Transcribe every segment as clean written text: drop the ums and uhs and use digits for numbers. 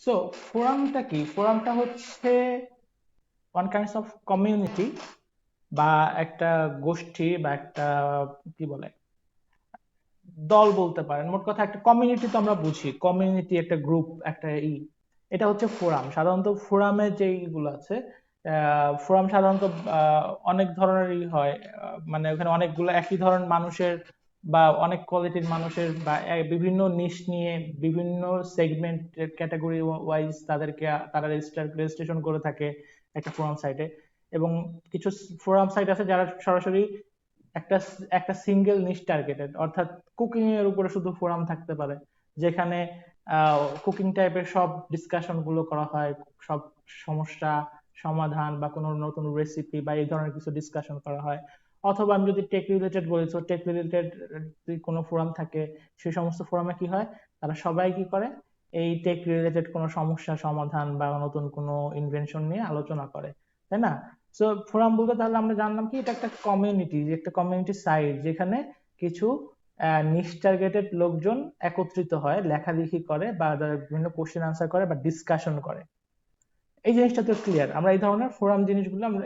So ফোরামটা কি? ফোরামটা হচ্ছে one kinds of community বা একটা গোষ্ঠী বা একটা কি বলে দল বলতে পারেন। মোট কথা একটা কমিউনিটি তো আমরা বুঝি, কমিউনিটি একটা গ্রুপ একটা এটা হচ্ছে ফোরাম। সাধারণত ফোরামে যেইগুলো আছে, ফোরাম সাধারণত অনেক ধরনেরই হয়। মানে ওখানে অনেকগুলো একই ধরনের মানুষের বা অনেক কোয়ালিটির মানুষের বা বিভিন্ন নিশ নিয়ে বিভিন্ন সেগমেন্ট ক্যাটাগরি ওয়াইজ তারা রেজিস্ট্রেশন করে থাকে একটা ফোরাম সাইটে। এবং কিছু ফোরাম সাইট আছে যারা সরাসরি একটা একটা সিঙ্গেল নিশ টার্গেটেড, অর্থাৎ কুকিং এর উপরে শুধু ফোরাম থাকতে পারে, যেখানে কুকিং টাইপের সব ডিসকাশন গুলো করা হয়, সব সমস্যা সমাধান বা কোনো নতুন রেসিপি বা এই ধরনের কিছু ডিসকাশন করা হয়। অথবা আমি যদি টেক রিলেটেড বলি, তো টেক রিলেটেড যদি কোনো ফোরাম থাকে, সেই সমস্ত ফোরামে কি হয়, তারা সবাই কি করে, এই টেক রিলেটেড কোনো সমস্যা সমাধান বা নতুন কোনো ইনভেনশন নিয়ে আলোচনা করে, তাই না? সো ফোরাম বলতে তাহলে আমরা জানলাম কি, এটা একটা কমিউনিটি, একটা কমিউনিটি সাইট যেখানে কিছু নিশ টার্গেটেড লোকজন একত্রিত হয়, লেখালেখি করে বা বিভিন্ন কোশ্চেন আনসার করে বা ডিসকাশন করে। এই জিনিসটা তো ক্লিয়ার। আমরা এই ধরনের ফোরাম জিনিসগুলো আমরা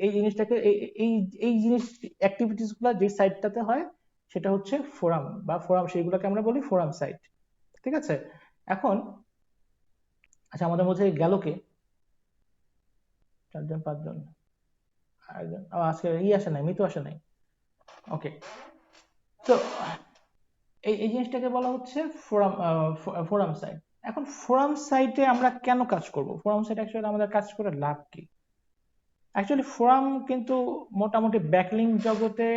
এই জিনিসটাকে এই এই জিনিস অ্যাক্টিভিটিস গুলো যে সাইটটাতে হয় সেটা হচ্ছে ফোরাম বা ফোরাম, সেইগুলোকে আমরা বলি ফোরাম সাইট। ঠিক আছে? এখন আচ্ছা, আমাদের মধ্যে গেল কে? 4 জন 5 জন, আরেকজন আজকে আসে নাই, মিতু আসে নাই। ওকে। তো এই এই জিনিসটাকে বলা হচ্ছে ফোরাম, ফোরাম সাইট। এখন ফোরাম সাইটে আমরা কেন কাজ করব? ফোরাম সাইট অ্যাকচুয়ালি আমাদের কাজ করে লাভ কি? অ্যাকচুয়ালি ফোরাম কিন্তু মোটামুটি ব্যাকলিংক জগতে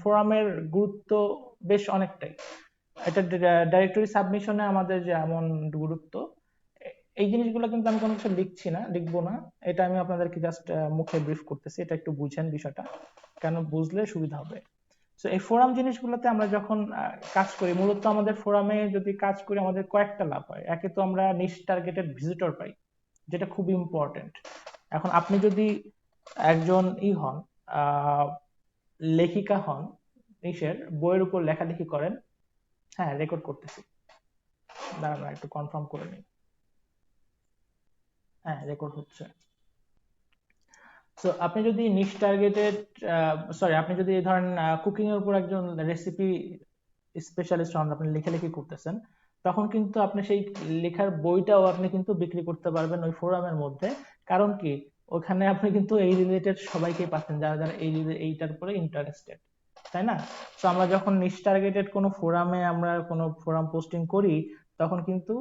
ফোরামের গুরুত্ব বেশ অনেকটাই। এটা ডাইরেক্টরি সাবমিশনে আমাদের যেমন গুরুত্ব, এই জিনিসগুলো কিন্তু আমি কোনো কিছু লিখবো না। এটা আমি আপনাদেরকে জাস্ট মুখে ব্রিফ করতেছি, এটা একটু বুঝেন বিষয়টা, কেন বুঝলে সুবিধা হবে। তো এই ফোরাম জিনিসগুলোতে আমরা যখন কাজ করি, মূলত আমাদের ফোরামে যদি কাজ করি আমাদের কয়েকটা লাভ হয়। একে তো আমরা নিশ টার্গেটেড ভিজিটর পাই, যেটা খুব ইম্পর্টেন্ট। এখন আপনি যদি একজন হন, আহ, লেখিকা হন, নিশের বইয়ের উপর লেখালেখি করেন। হ্যাঁ, রেকর্ড করতেছি, দাঁড়ান না, একটু কনফার্ম করে নিই। হ্যাঁ, রেকর্ড হচ্ছে। তো আপনি যদি নিশ টার্গেটেড, সরি, আপনি যদি ধরেন কুকিং এর উপর একজন রেসিপি স্পেশালিস্ট হন, আপনি লেখালেখি করতেছেন, তখন কিন্তু আপনি সেই লেখার বইটাও আপনি কিন্তু বিক্রি করতে পারবেন ওই ফোরামের মধ্যে। কারণ কি, ওখানে আপনি কিন্তু এই রিলেটেড সবাইকে পাচ্ছেন যারা যারা এইটার উপরে ইন্টারেস্টেড, তাই না? তো আমরা যখন নিশ টার্গেটেড কোনো ফোরামে আমরা কোনো ফোরাম পোস্টিং করি, তখন কিন্তু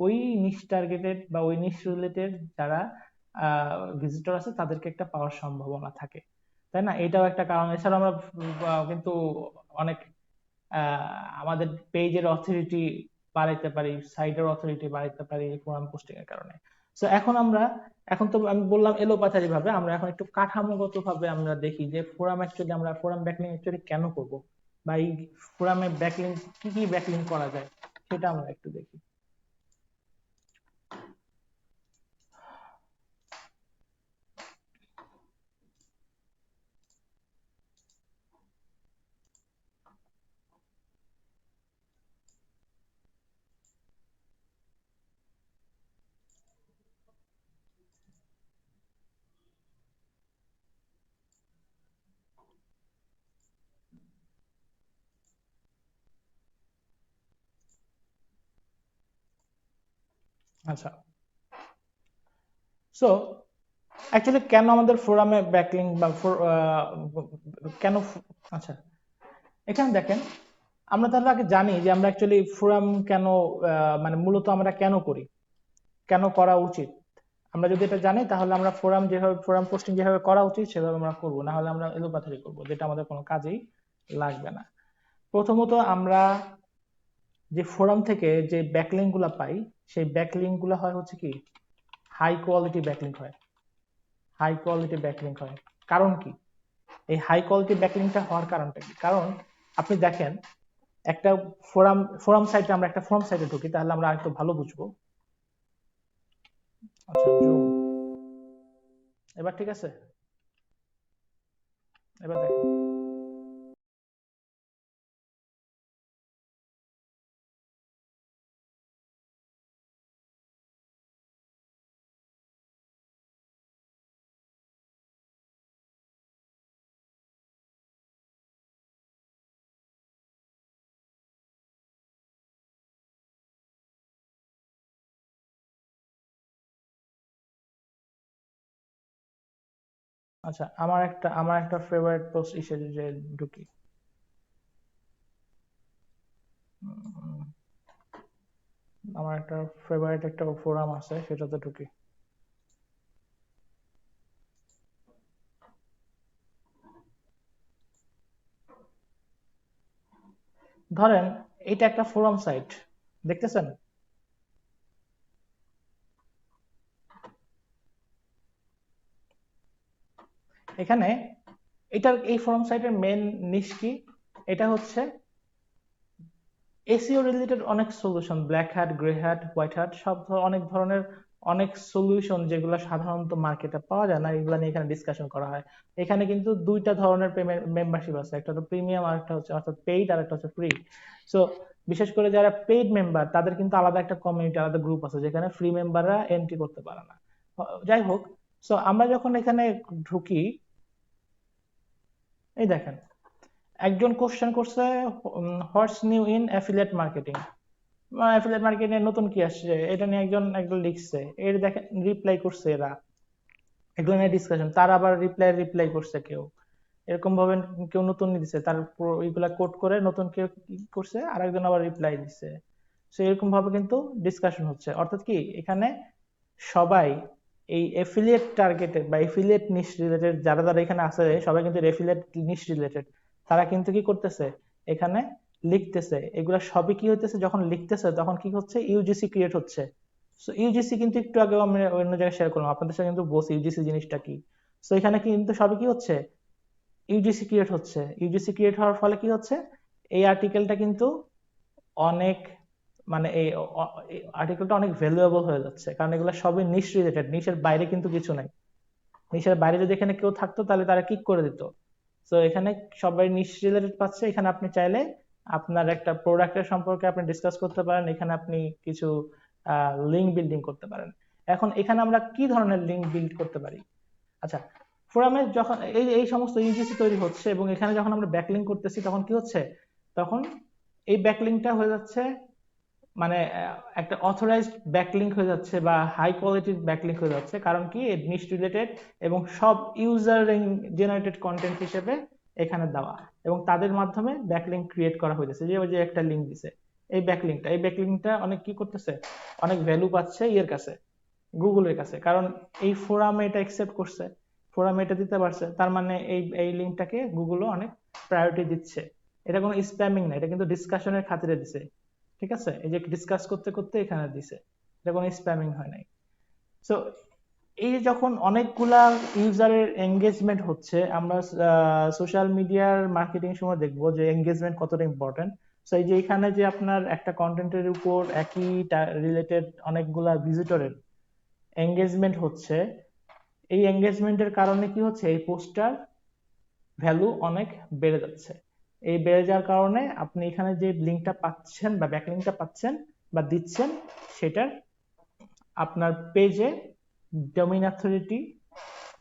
ওই নিশ টার্গেটেড বা ওই নিশ রিলেটেড যারা ভিজিটর আছে তাদেরকে একটা পাওয়ার সম্ভাবনা থাকে, তাই না? এটাও একটা কারণ। এছাড়া আমরা কিন্তু অনেক আমাদের পেজের অথরিটি বাড়াইতে পারি, সাইটের অথরিটি বাড়াইতে পারি ফোরাম পোস্টিং এর কারণে। সো এখন তো আমি বললাম এলোপাথারি ভাবে, আমরা এখন একটু কাঠামোগত ভাবে আমরা দেখি যে ফোরাম অ্যাকচুয়ালি, আমরা ফোরাম ব্যাকলিং অ্যাকচুয়ালি কেন করব, বা এই ফোরামে ব্যাকলিং কি কি ব্যাকলিং করা যায় সেটা আমরা একটু দেখি। আচ্ছা, সো অ্যাকচুয়ালি কেন আমাদের ফোরামে ব্যাকলিং বা কেন আচ্ছা, এখানে দেখেন, আমরা তাহলে আগে জানি যে আমরা অ্যাকচুয়ালি ফোরাম কেন, মানে মূলত আমরা কেন করি, কেন করা উচিত। আমরা যদি এটা জানি তাহলে আমরা ফোরাম পোস্টিং যেভাবে করা উচিত সেভাবে আমরা করব, না হলে আমরা এলোপাথারি করব, যেটা আমাদের কোনো কাজেই লাগবে না। প্রথমত, আমরা যে ফোরাম থেকে যে ব্যাকলিংক গুলা পাই, সেই ব্যাকলিংক গুলা হয় হচ্ছে কি, হাই কোয়ালিটি ব্যাকলিংক হয়। হাই কোয়ালিটি ব্যাকলিংক হয়। কারণ কি, এই হাই কোয়ালিটি ব্যাকলিংকটা হওয়ার কারণটা কি? কারণ আপনি দেখেন, একটা ফোরাম সাইটে, আমরা একটা ফোরাম সাইটে ঢুকি, তাহলে আমরা আরেকটু ভালো বুঝবো। আচ্ছা, জুম, এবার ঠিক আছে? এবার দেখেন, আচ্ছা, আমার একটা ফেভারিট পোস্ট হিসেবে যে ঢুকি। উম, আমার একটা ফেভারিট একটা ফোরাম আছে, সেটাতে ঢুকি। ধরেন এটা একটা ফোরাম সাইট, দেখতেছেন? এখানে এই ফোরাম সাইটের মেন নিশ কি? এটা হচ্ছে এসইও রিলেটেড অনেক solution, black hat, grey hat, white hat, অনেক ধরনের অনেক সলিউশন যেগুলো সাধারণত মার্কেটে পাওয়া যায় না, এগুলো নিয়ে এখানে ডিসকাশন করা হয়। এখানে কিন্তু দুইটা ধরনের মেম্বারশিপ আছে, একটা হচ্ছে প্রিমিয়াম আর একটা হচ্ছে অর্থাৎ পেইড, আর একটা হচ্ছে ফ্রি। সো বিশেষ করে যারা পেইড মেম্বার তাদের কিন্তু আলাদা একটা কমিউনিটি, আলাদা গ্রুপ আছে যেখানে ফ্রি মেম্বাররা এন্ট্রি করতে পারে না। যাই হোক, সো আমরা যখন এখানে ঢুকি, এই দেখেন একজন কোশ্চেন করছে, what's new in affiliate marketing, affiliate marketing এর নতুন কি আসছে এটা নিয়ে একজন লিখছে, এর দেখেন রিপ্লাই করছে এরা, এগুলো নিয়ে ডিসকাশন, তার আবার রিপ্লাই করছে কেউ, এরকম ভাবে কেউ নতুন দিছে, তার এইগুলা কোড করে নতুন কেউ কি করছে, আর একজন আবার রিপ্লাই দিছে। সো এরকম ভাবে কিন্তু ডিসকাশন হচ্ছে, অর্থাৎ কি এখানে সবাই এই এফিলিয়েট টার্গেটেড বা এফিলিয়েট নিশ রিলেটেড, যারা যারা এখানে আছে সবাই কিন্তু এফিলিয়েট নিশ রিলেটেড, তারা কিন্তু কি করতেছে এখানে লিখতেছে, এগুলা সবই কি হইতেছে, যখন লিখতেছে তখন কি হচ্ছে, ইউজিসি ক্রিয়েট হচ্ছে। সো ইউজিসি কিন্তু একটু আগে আমরা অন্য জায়গায় শেয়ার করলাম আপনাদের সাথে, কিন্তু বলছি ইউজিসি জিনিসটা কি। সো এখানে কিন্তু সবই কি হচ্ছে, ইউজিসি ক্রিয়েট হচ্ছে। ইউজিসি ক্রিয়েট হওয়ার ফলে কি হচ্ছে, এই আর্টিকেলটা কিন্তু অনেক, মানে এই আর্টিকেলটা অনেক ভ্যালুয়েবল হয়ে যাচ্ছে, কারণ এগুলো সবই নিশ রিলেটেড, নিশের বাইরে কিন্তু কিছু নাই। নিশের বাইরে যদি এখানে কেউ থাকতো তাহলে তারা কিক করে দিত। তো এখানে সবাই নিশ রিলেটেড পাচ্ছে, এখানে আপনি চাইলে আপনার একটা প্রোডাক্টের সম্পর্কে আপনি ডিসকাস করতে পারেন, এখানে আপনি কিছু লিঙ্ক বিল্ডিং করতে পারেন। এখন এখানে আমরা কি ধরনের লিঙ্ক বিল্ড করতে পারি? আচ্ছা, ফোরামে যখন এই এই সমস্ত ইউজিসি তৈরি হচ্ছে এবং এখানে যখন আমরা ব্যাকলিঙ্ক করতেছি তখন কি হচ্ছে, তখন এই ব্যাকলিঙ্কটা হয়ে যাচ্ছে, মানে একটা অথরাইজড ব্যাকলিঙ্ক হয়ে যাচ্ছে বা হাই কোয়ালিটির ব্যাকলিঙ্ক হয়ে যাচ্ছে, কারণ কি নিশ রিলেটেড এবং সব ইউজার জেনারেটেড কন্টেন্ট হিসেবে এখানে দেওয়া, এবং তাদের মাধ্যমে ব্যাকলিঙ্ক ক্রিয়েট করা হয়েছে, যে ওই যে একটা লিঙ্ক দিছে, এই ব্যাকলিঙ্কটা অনেক কি করতেছে, অনেক ভ্যালু পাচ্ছে ইয়ের কাছে, গুগলের কাছে, কারণ এই ফোরামে এটা একসেপ্ট করছে, ফোরামে এটা দিতে পারছে, তার মানে এই এই লিঙ্কটাকে গুগলও অনেক প্রায়োরিটি দিচ্ছে। এটা কোনো স্প্যামিং না, এটা কিন্তু ডিসকাশনের খাতিরে দিছে। ঠিক আছে, এই যে ডিসকাস করতে করতে এখানে দিছে, এটা কোনো স্প্যামিং হয় নাই। সো এই যে যখন অনেকগুলা ইউজারের এঙ্গেজমেন্ট হচ্ছে, আমরা সোশ্যাল মিডিয়ার মার্কেটিং সময় দেখবো যে এঙ্গেজমেন্ট কতটা ইম্পর্টেন্ট। সো এই যে এখানে যে আপনার একটা কন্টেন্টের উপর একই রিলেটেড অনেকগুলা ভিজিটরের এঙ্গেজমেন্ট হচ্ছে, এই এঙ্গেজমেন্টের কারণে কি হচ্ছে, এই পোস্টটার ভ্যালু অনেক বেড়ে যাচ্ছে। এই বেড়ে যাওয়ার কারণে আপনি এখানে যে লিঙ্কটা পাচ্ছেন বা ব্যাকলিঙ্কটা পাচ্ছেন বা দিচ্ছেন, সেটার আপনার পেজে ডোমেইন অথরিটি,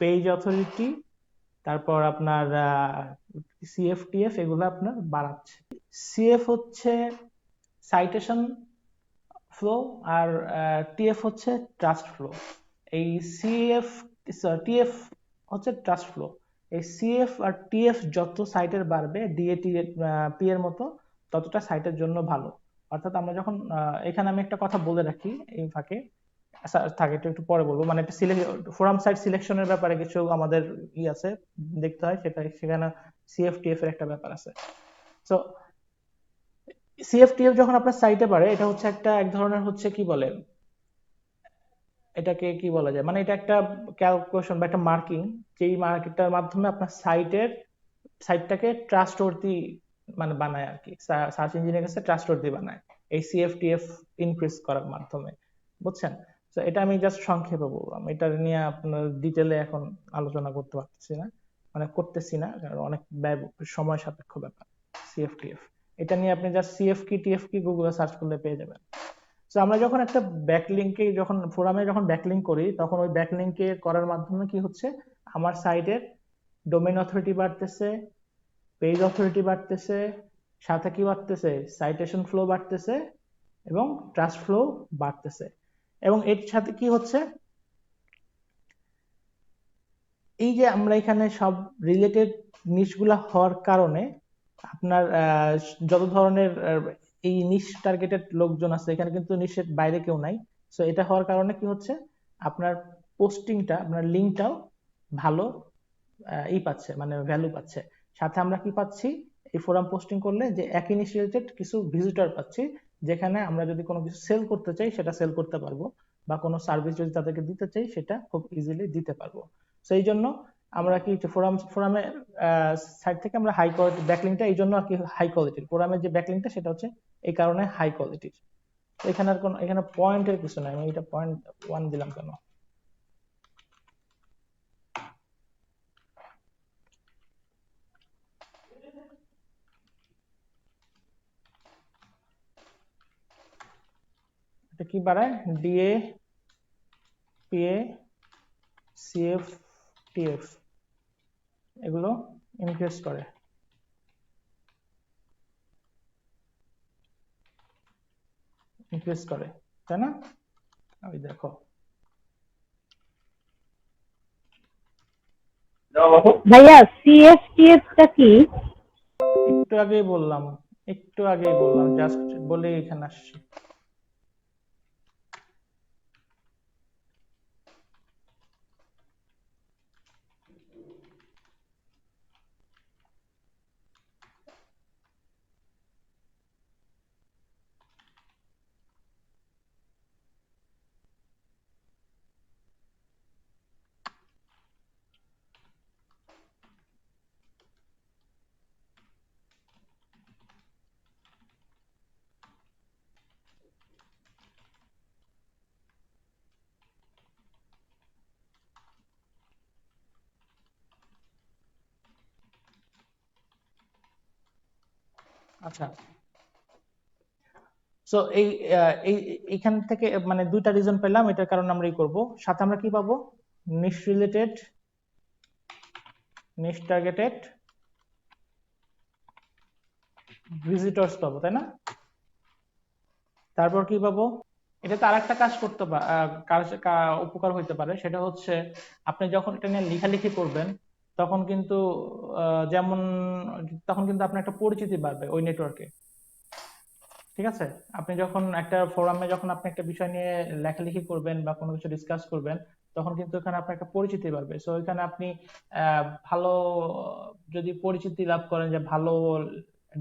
পেজ অথরিটি, তারপর আপনার সিএফটিএফ, এগুলো আপনার বাড়াচ্ছে। সিএফ হচ্ছে সাইটেশন ফ্লো, আর টিএফ হচ্ছে ট্রাস্ট ফ্লো। এই সিএফ, টিএফ হচ্ছে ট্রাস্ট ফ্লো। এই সিএফ আর টিএফ যত সাইটের বাড়বে, ডিএটি পি এর মতো, ততটা সাইটের জন্য ভালো। অর্থাৎ আমরা যখন এখানে আমি একটা কথা বলে রাখি এই ফাঁকে, থাকে একটু একটু পরে বলবো, মানে একটা ফোরাম সাইট সিলেকশনের ব্যাপারে কিছু আমাদের আছে, দেখতে হয়, সেখানে সিএফটিএফ এর একটা ব্যাপার আছে। তো সিএফটিএফ যখন আপনার সাইটে পারে, এটা হচ্ছে এক ধরনের হচ্ছে কি বলে, এটাকে কি বলা যায়, মানে এটা একটা ক্যালকুলেশন বা একটা মার্কিং, যেই মার্কেটটার মাধ্যমে আপনার সাইটটাকে ট্রাস্টওয়ার্দি মানে বানায় আর কি, সার্চ ইঞ্জিনের কাছে ট্রাস্টওয়ার্দি বানায়, এই সিএফটিএফ ইনক্রিজ করার মাধ্যমে, বুঝছেন? তো এটা আমি জাস্ট সংক্ষেপে বললাম, এটা নিয়ে আপনার ডিটেলে এখন আলোচনা করতে পারতেছি না, মানে করতেছি না, কারণ অনেক সময় সাপেক্ষ ব্যাপার। সিএফটিএফ, এটা নিয়ে আপনি জাস্ট সিএফ কি টিএফ কি গুগলে সার্চ করলে পেয়ে যাবেন। তো আমরা যখন একটা ব্যাকলিঙ্কে, যখন ফোরামে যখন ব্যাকলিঙ্ক করি, তখন ওই ব্যাকলিঙ্কে করার মাধ্যমে কি হচ্ছে, আমার সাইটের ডোমেইন অথরিটি বাড়তেছে, পেজ অথরিটি বাড়তেছে, সাথে কি বাড়তেছে, সাইটেশন ফ্লো বাড়তেছে, এবং ট্রাস্ট ফ্লো বাড়তেছে। এবং এর সাথে কি হচ্ছে, এই যে আমরা এখানে সব রিলেটেড নিশগুলা হওয়ার কারণে আপনার যত ধরনের এই নিশ টার্গেটেড লোকজন আছে এখানে কিন্তু নিশের বাইরে কেউ নাই। সো এটা হওয়ার কারণে কি হচ্ছে, আপনার পোস্টিংটা, আপনার লিঙ্কটাও ভালো পাচ্ছে, মানে ভ্যালু পাচ্ছে। সাথে আমরা কি পাচ্ছি, এই ফোরাম পোস্টিং করলে যে একই নিশ রিলেটেড কিছু ভিজিটর পাচ্ছি, যেখানে আমরা যদি কোনো কিছু সেল করতে চাই সেটা সেল করতে পারবো, বা কোনো সার্ভিস যদি তাদেরকে দিতে চাই সেটা খুব ইজিলি দিতে পারবো। সেই জন্য আমরা কি ফোরামে সাইট থেকে আমরা হাই কোয়ালিটি ব্যাকলিংটা, এই জন্য আর কি হাই কোয়ালিটির ফোরামের যে ব্যাকলিংটা সেটা হচ্ছে এই কারণে হাই কোয়ালিটির। এখানে আর কোনো, এখানে পয়েন্টের কিছু নাই, আমি এটা 0.1 দিলাম কেন? এটা কি বাড়ায়? ডিএ, পিএ, সিএফ, টিএফ, এগুলো ইনক্রিজ করে। ইনক্রিজ করে, তাই না? ওই দেখো, ভাইয়া সিএফটিএফ টা কি? একটু আগেই বললাম, একটু আগেই বললাম, জাস্ট বলে এখানে আসছি। আচ্ছা, সো এইখান থেকে মানে দুইটা রিজন পেলাম, এটার কারণে আমরা এই করব। সাথে আমরা কি পাবো? নিশ রিলেটেড, নিশ টার্গেটেড ভিজিটরস পাবো, তাই না? তারপর কি পাবো? এটাতে আরেকটা কাজ করতে উপকার হইতে পারে, সেটা হচ্ছে আপনি যখন এটা নিয়ে লেখালেখি করবেন তখন কিন্তু যেমন তখন কিন্তু আপনার একটা পরিচিতি বাড়বে ওই নেটওয়ার্কে। ঠিক আছে, আপনি যখন একটা ফোরামে যখন আপনি একটা বিষয় নিয়ে লেখালেখি করবেন বা কোনো কিছু ডিসকাস করবেন, তখন কিন্তু এখানে আপনার একটা পরিচিতি বাড়বে। সো এখানে আপনি ভালো যদি পরিচিতি লাভ করেন, যে ভালো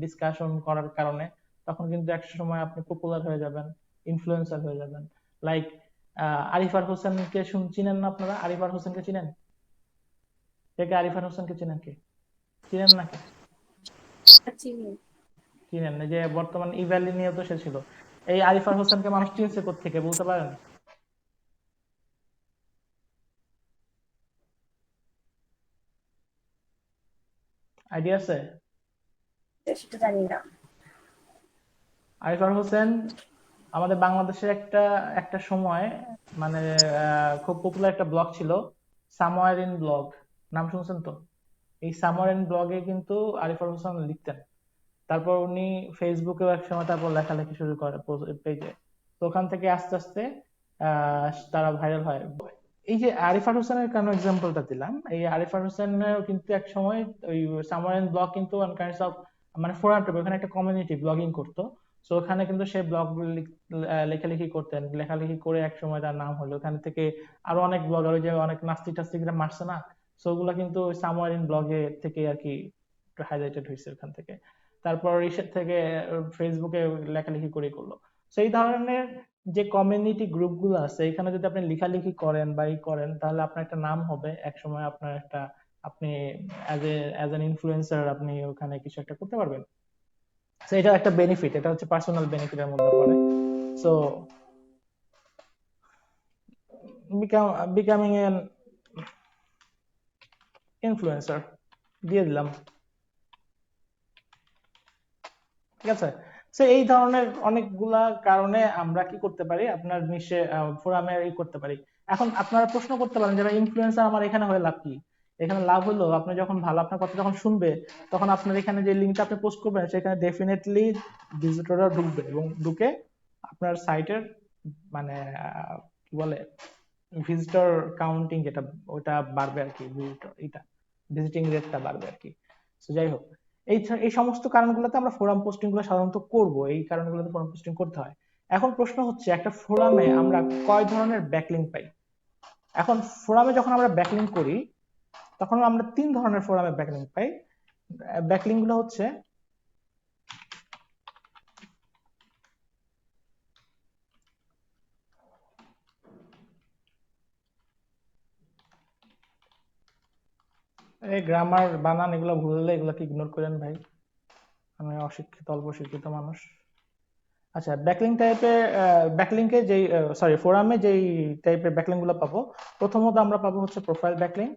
ডিসকাশন করার কারণে, তখন কিন্তু একটা সময় আপনি পপুলার হয়ে যাবেন, ইনফ্লুয়েন্সার হয়ে যাবেন। লাইক আরিফার হোসেনকে চিনেন না আপনারা? আরিফার হোসেনকে চিনেন? কে কে আরিফার হোসেনকে চিনেন? কে চিনেন না? কে চিনেন? যে বর্তমান ইভ্যালি নিয়ে তো সে ছিল। এই আরিফার হোসেনকে মানুষ চিনছে কোত্থেকে বলতে পারেন? আইডিয়া আছে? সেটা জানি না। আরিফার হোসেন আমাদের বাংলাদেশের একটা একটা সময় মানে খুব পপুলার একটা ব্লগ ছিল, সামওয়্যার ইন ব্লগ, নাম শুনছেন তো? এই সামওয়্যার ইন ব্লগে কিন্তু আরিফার হোসেন লিখতেন। তারপর উনি ফেসবুকেও এক সময় তারপর লেখালেখি শুরু করে পেজে। তো ওখান থেকে আস্তে আস্তে তারা ভাইরাল হয়। এই যে আরিফার হোসেনের কেন এক্সাম্পলটা দিলাম, এই আরিফার হোসেনের কিন্তু এক সময় ওই সামার ব্লগ কিন্তু ওয়ান কাইন্ডস অফ মানে ফোরাম টাইপ, ওখানে একটা কমিউনিটি ব্লগিং করতো। সো ওখানে কিন্তু সে ব্লগ লেখালেখি করতেন, লেখালেখি করে এক সময় তার নাম হলো। ওখান থেকে আরো অনেক ব্লগার, ওই যে অনেক নাস্তিক টাস্তিকরা মারছে না, সো ওগুলা কিন্তু ওই সামার ইন ব্লগে থেকে আর কি হাইলাইটেড হয়েছে ওখান থেকে। তারপর ইসের থেকে ফেসবুকে লেখালেখি করে করলো। সেই ধরনের যে কমিউনিটি গ্রুপ গুলো আছে, এখানে যদি আপনি লেখালেখি করেন বা ই করেন, তাহলে আপনার একটা নাম হবে এক সময়, আপনার একটা, আপনি অ্যাজ এন ইনফ্লুয়েন্সার আপনি ওখানে কিছু একটা করতে পারবেন। তো এটা একটা বেনিফিট, এটা হচ্ছে পার্সোনাল বেনিফিটের মধ্যে পড়ে। সো বিকামিং এন ইনফ্লুয়েন্সার দিয়ে দিলাম। ঠিক আছে, সো এই ধরনের অনেকগুলা কারণে আমরা কি করতে পারি, আপনার নিশে ফোরামে ই করতে পারি। এখন আপনারা প্রশ্ন করতে পারেন যে ইনফ্লুয়েন্সার আমার এখানে হয়ে লাভ কি? এখানে লাভ হলো, আপনি যখন ভালো আপনার কথা যখন শুনবে, তখন আপনার এখানে যে লিঙ্কটা আপনি পোস্ট করবেন সেখানে ডেফিনেটলি ভিজিটররা ঢুকবে, এবং ঢুকে আপনার সাইটের মানে কি বলে ভিজিটর কাউন্টিং যেটা ওটা বাড়বে আর কি, ভিজিটিং রেটটা বাড়বে আর কি। তো যাই হোক, এই সমস্ত কারণগুলোতে আমরা ফোরাম পোস্টিং গুলো সাধারণত করব, এই কারণগুলোতে ফোরাম পোস্টিং করতে হয়। এখন প্রশ্ন হচ্ছে একটা ফোরামে আমরা কয় ধরনের ব্যাকলিঙ্ক পাই। এখন ফোরামে যখন আমরা ব্যাকলিঙ্ক করি তখন আমরা 3 ধরনের ফোরামে ব্যাকলিঙ্ক পাই। ব্যাকলিঙ্ক গুলো হচ্ছে এই গ্রামার বানান এগুলো ভুল হলে এগুলোকে ইগনোর করেন ভাই, আমি অশিক্ষিত অল্প শিক্ষিত মানুষ। আচ্ছা, ব্যাকলিঙ্ক টাইপের ব্যাকলিঙ্কে যেই সরি ফোরামে যেই টাইপের ব্যাকলিঙ্ক গুলো পাবো, প্রথমত আমরা পাবো হচ্ছে প্রোফাইল ব্যাকলিঙ্ক,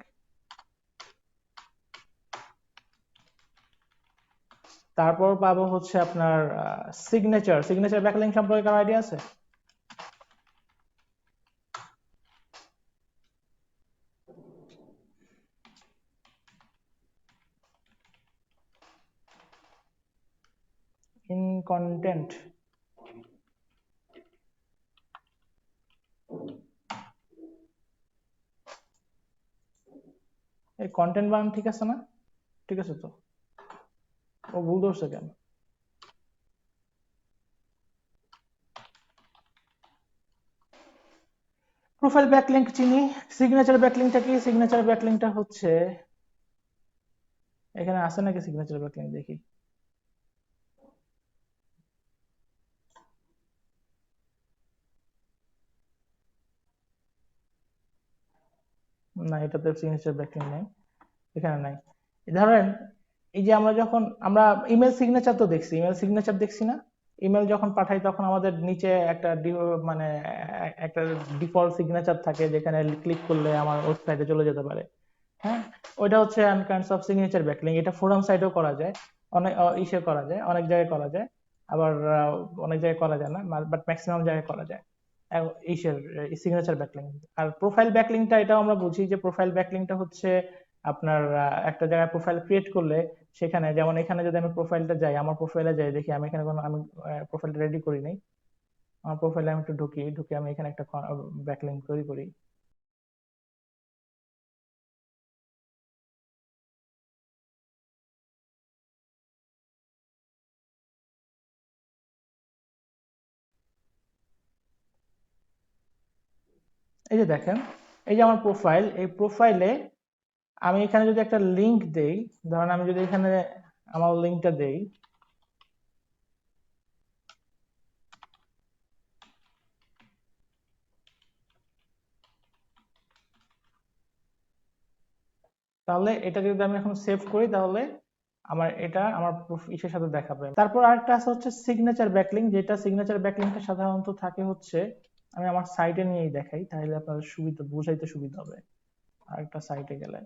তারপর পাবো হচ্ছে আপনার সিগনেচার ব্যাকলিঙ্ক সম্পর্কে কারো আইডিয়া আছে? ইন কন্টেন্ট, এই কন্টেন্ট বানান ঠিক আছে না? ঠিক আছে তো, ও ভুল ধরছে কেন? প্রোফাইল ব্যাকলিঙ্ক চিনি। সিগনেচার ব্যাকলিঙ্কটা কি? সিগনেচার ব্যাকলিঙ্কটা হচ্ছে, এখানে আছে নাকি সিগনেচার ব্যাকলিঙ্ক দেখি। না, এটাতে সিগনেচার ব্যাকলিঙ্ক নাই, এখানে নাই। ধরেন এই যে আমরা ইমেল সিগনেচার তো দেখছি, ইমেল সিগনেচার দেখছি না? ইমেল যখন পাঠাই তখন আমাদের নিচে একটা মানে একটা ডিফল্ট সিগনেচার থাকে যেখানে ক্লিক করলে আমার ওয়েবসাইটে চলে যেতে পারে। হ্যাঁ, ওইটা হচ্ছে কাইন্ডস অফ সিগনেচার ব্যাকলিঙ্ক। এটা ফোরাম সাইটেও করা যায়, অনেক ইসে করা যায়, অনেক জায়গায় করা যায়, আবার অনেক জায়গায় করা যায় না, বাট ম্যাক্সিমাম জায়গায় করা যায় ইসের সিগনেচার ব্যাকলিঙ্ক। আর প্রোফাইল ব্যাকলিঙ্কটা এটাও আমরা বুঝি যে প্রোফাইল ব্যাকলিঙ্কটা হচ্ছে আপনার একটা জায়গায় প্রোফাইল ক্রিয়েট করলে সেখানে, যেমন এখানে যদি আমি প্রোফাইলটা যাই, আমার প্রোফাইলে যাই, দেখি আমি এখানে আমি প্রোফাইলটা রেডি করি নাই, আমার প্রোফাইলে আমি একটু ঢুকে আমি এখানে একটা ব্যাকলিঙ্ক তৈরি করি। এই যে দেখেন, এই যে আমার প্রোফাইল, এই প্রোফাইলে আমি এখানে যদি একটা লিংক দেই, ধরেন আমি যদি এখানে আমার লিংকটা দেই, তাহলে এটা যদি আমি এখন সেভ করি তাহলে আমার এটা আমার ইসের সাথে দেখাবে। তারপর আরেকটা আছে হচ্ছে সিগনেচার ব্যাকলিঙ্ক, যেটা সিগনেচার ব্যাকলিঙ্কটা সাধারণত থাকে হচ্ছে, আমি আমার সাইটে নিয়েই দেখাই তাহলে আপনাদের সুবিধা বুঝাইতে সুবিধা হবে। আরেকটা সাইটে গেলে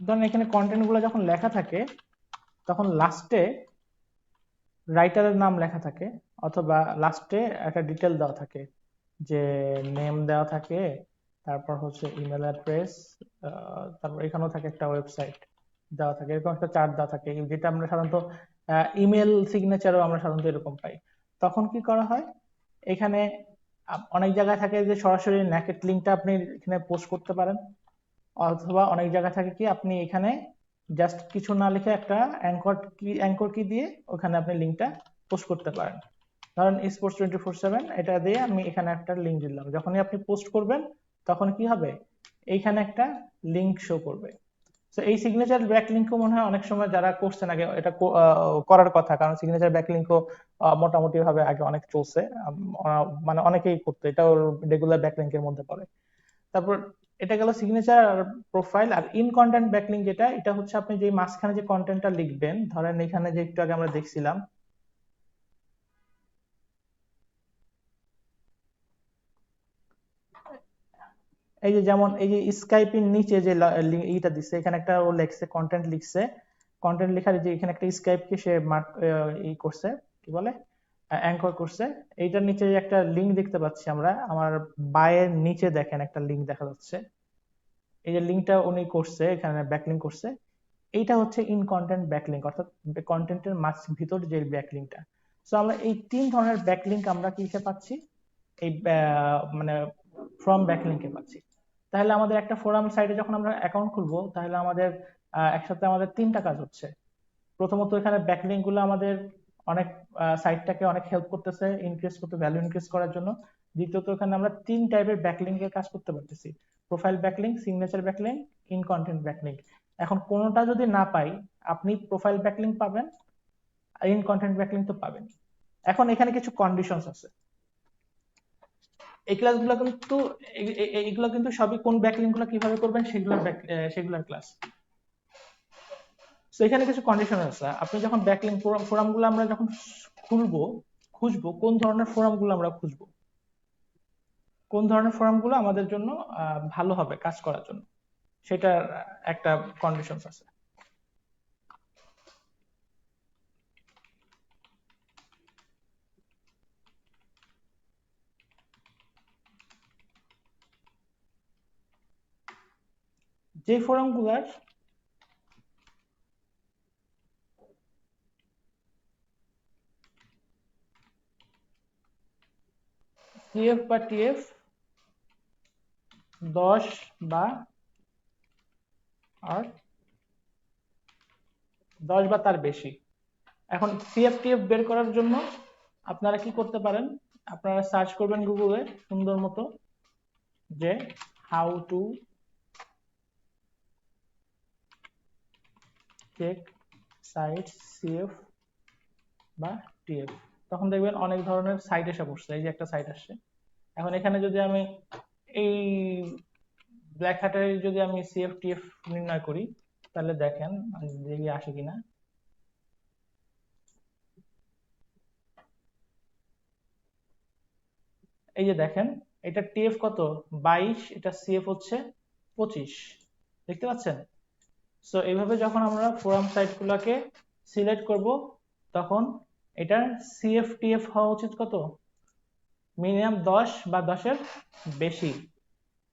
ধরেন এখানে কন্টেন্ট গুলো যখন লেখা থাকে তখন লাস্টে রাইটারের নাম লেখা থাকে, অথবা লাস্টে একটা ডিটেল দেওয়া থাকে, যে নেম দেওয়া থাকে, তারপর হচ্ছে ইমেল অ্যাড্রেস, তারপর এখানেও থাকে একটা ওয়েবসাইট দেওয়া থাকে, এরকম একটা চার্ট দেওয়া থাকে, যেটা আমরা সাধারণত ইমেল সিগনেচারও আমরা সাধারণত এরকম পাই। তখন কি করা হয়, এখানে অনেক জায়গায় থাকে যে সরাসরি নেকেট লিঙ্কটা আপনি এখানে পোস্ট করতে পারেন, অথবা অনেক জায়গা থাকে কি আপনি এখানে জাস্ট কিছু না লিখে একটা অ্যাঙ্কর কি দিয়ে ওখানে আপনি লিঙ্কটা পোস্ট করতে পারেন। ধরেন স্পোর্টস 24/7 এটা দিয়ে আমি এখানে একটা লিঙ্ক দিলাম, যখনই আপনি পোস্ট করবেন তখন কি হবে, এইখানে একটা লিঙ্ক শো করবে। তো এই সিগনেচার ব্যাকলিংকও মনে হয় অনেক সময় যারা করছেন আগে এটা করার কথা, কারণ সিগনেচার ব্যাকলিংকও মোটামুটি ভাবে আগে অনেক চলছে, মানে অনেকেই করতো, এটা রেগুলার ব্যাকলিংকের মধ্যে পড়ে। তারপর এটা গেল সিগনেচার আর প্রোফাইল। আর ইন কন্টেন্ট ব্যাকলিং যেটা, এটা হচ্ছে আপনি যে মাঝখানে যে কন্টেন্টটা লিখবেন, ধরেন এখানে যে একটু আগে আমরা দেখছিলাম, এই যে যেমন এই যে স্কাইপের নিচে যে এইটা দিচ্ছে, এখানে একটা ও লেখছে কন্টেন্ট লিখছে, কন্টেন্ট লেখার যে এখানে একটা স্কাইপকে সে মার্ক ই করছে, কি বলে অ্যাঙ্কর করছে। এইটার নিচে একটা লিঙ্ক দেখতে পাচ্ছি আমরা, আমার বায়ের নিচে দেখেন একটা লিঙ্ক দেখা যাচ্ছে। এই যে লিঙ্কটা উনি করছে, এখানে ব্যাকলিঙ্ক করছে, এইটা হচ্ছে ইন কন্টেন্ট ব্যাকলিঙ্ক, অর্থাৎ কন্টেন্টের ভিতর যে ব্যাকলিঙ্কটা। সো আমরা এই 3 ধরনের ব্যাকলিঙ্ক আমরা কিসে পাচ্ছি, এই মানে ফ্রম ব্যাকলিঙ্কে পাচ্ছি। তাহলে আমাদের একটা ফোরাম সাইটে যখন আমরা অ্যাকাউন্ট খুলবো, তাহলে আমাদের একসাথে আমাদের 3টা কাজ হচ্ছে। প্রথমত এখানে ব্যাকলিঙ্ক গুলো আমাদের অনেক সাইটটাকে অনেক হেল্প করতেছে ইনক্রিজ করতে, ভ্যালু ইনক্রিজ করার জন্য। দ্বিতীয়ত এখানে আমরা 3 টাইপের ব্যাকলিঙ্কের কাজ করতে পারতেছি: profile backlink, signature backlink, in content backlink. এখন কোনোটা যদি না পাই, আপনি প্রোফাইল ব্যাকলিঙ্ক পাবেন আর ইন কন্টেন্ট ব্যাকলিঙ্ক তো পাবেন। এখন এখানে কিছু কন্ডিশনস আছে। এই ক্লাসগুলো কিন্তু এইগুলো কিন্তু সবই কোন ব্যাকলিঙ্ক গুলো কিভাবে করবেন সেগুলোর ক্লাস। তো এখানে কিছু কন্ডিশন আছে। আপনি যখন ব্যাকলিঙ্ক ফোরাম গুলো আমরা যখন খুঁজবো কোন ধরনের ফোরাম গুলো আমরা খুঁজবো, কোন ধরনের ফোরাম গুলো আমাদের জন্য ভালো হবে কাজ করার জন্য, সেটার একটা কন্ডিশন আছে। যে ফোরাম গুলার সিএফ বা টিএফ 10 বা তার বেশি। এখন সিএফটিএফ বের করার জন্য আপনারা কি করতে পারেন, আপনারা সার্চ করবেন গুগলে সুন্দর মতো যে how to check site CF বা টিএফ, তখন দেখবেন অনেক ধরনের সাইট এসে পড়ছে। এই যে একটা সাইট আসছে। এখন এখানে যদি আমি এই ব্ল্যাক হ্যাটারে যদি আমি সিএফটিএফ নির্ণয় করি, তাহলে দেখেন দেখি আসে কিনা। এই যে দেখেন, এটা টিএফ কত 22, এটা সিএফ হচ্ছে 25, দেখতে পাচ্ছেন? সো এইভাবে যখন আমরা ফোরাম সাইট গুলাকে সিলেক্ট করব, তখন এটার সিএফটিএফ হওয়া উচিত কত, মিনিমাম 10 বা 10-এর বেশি।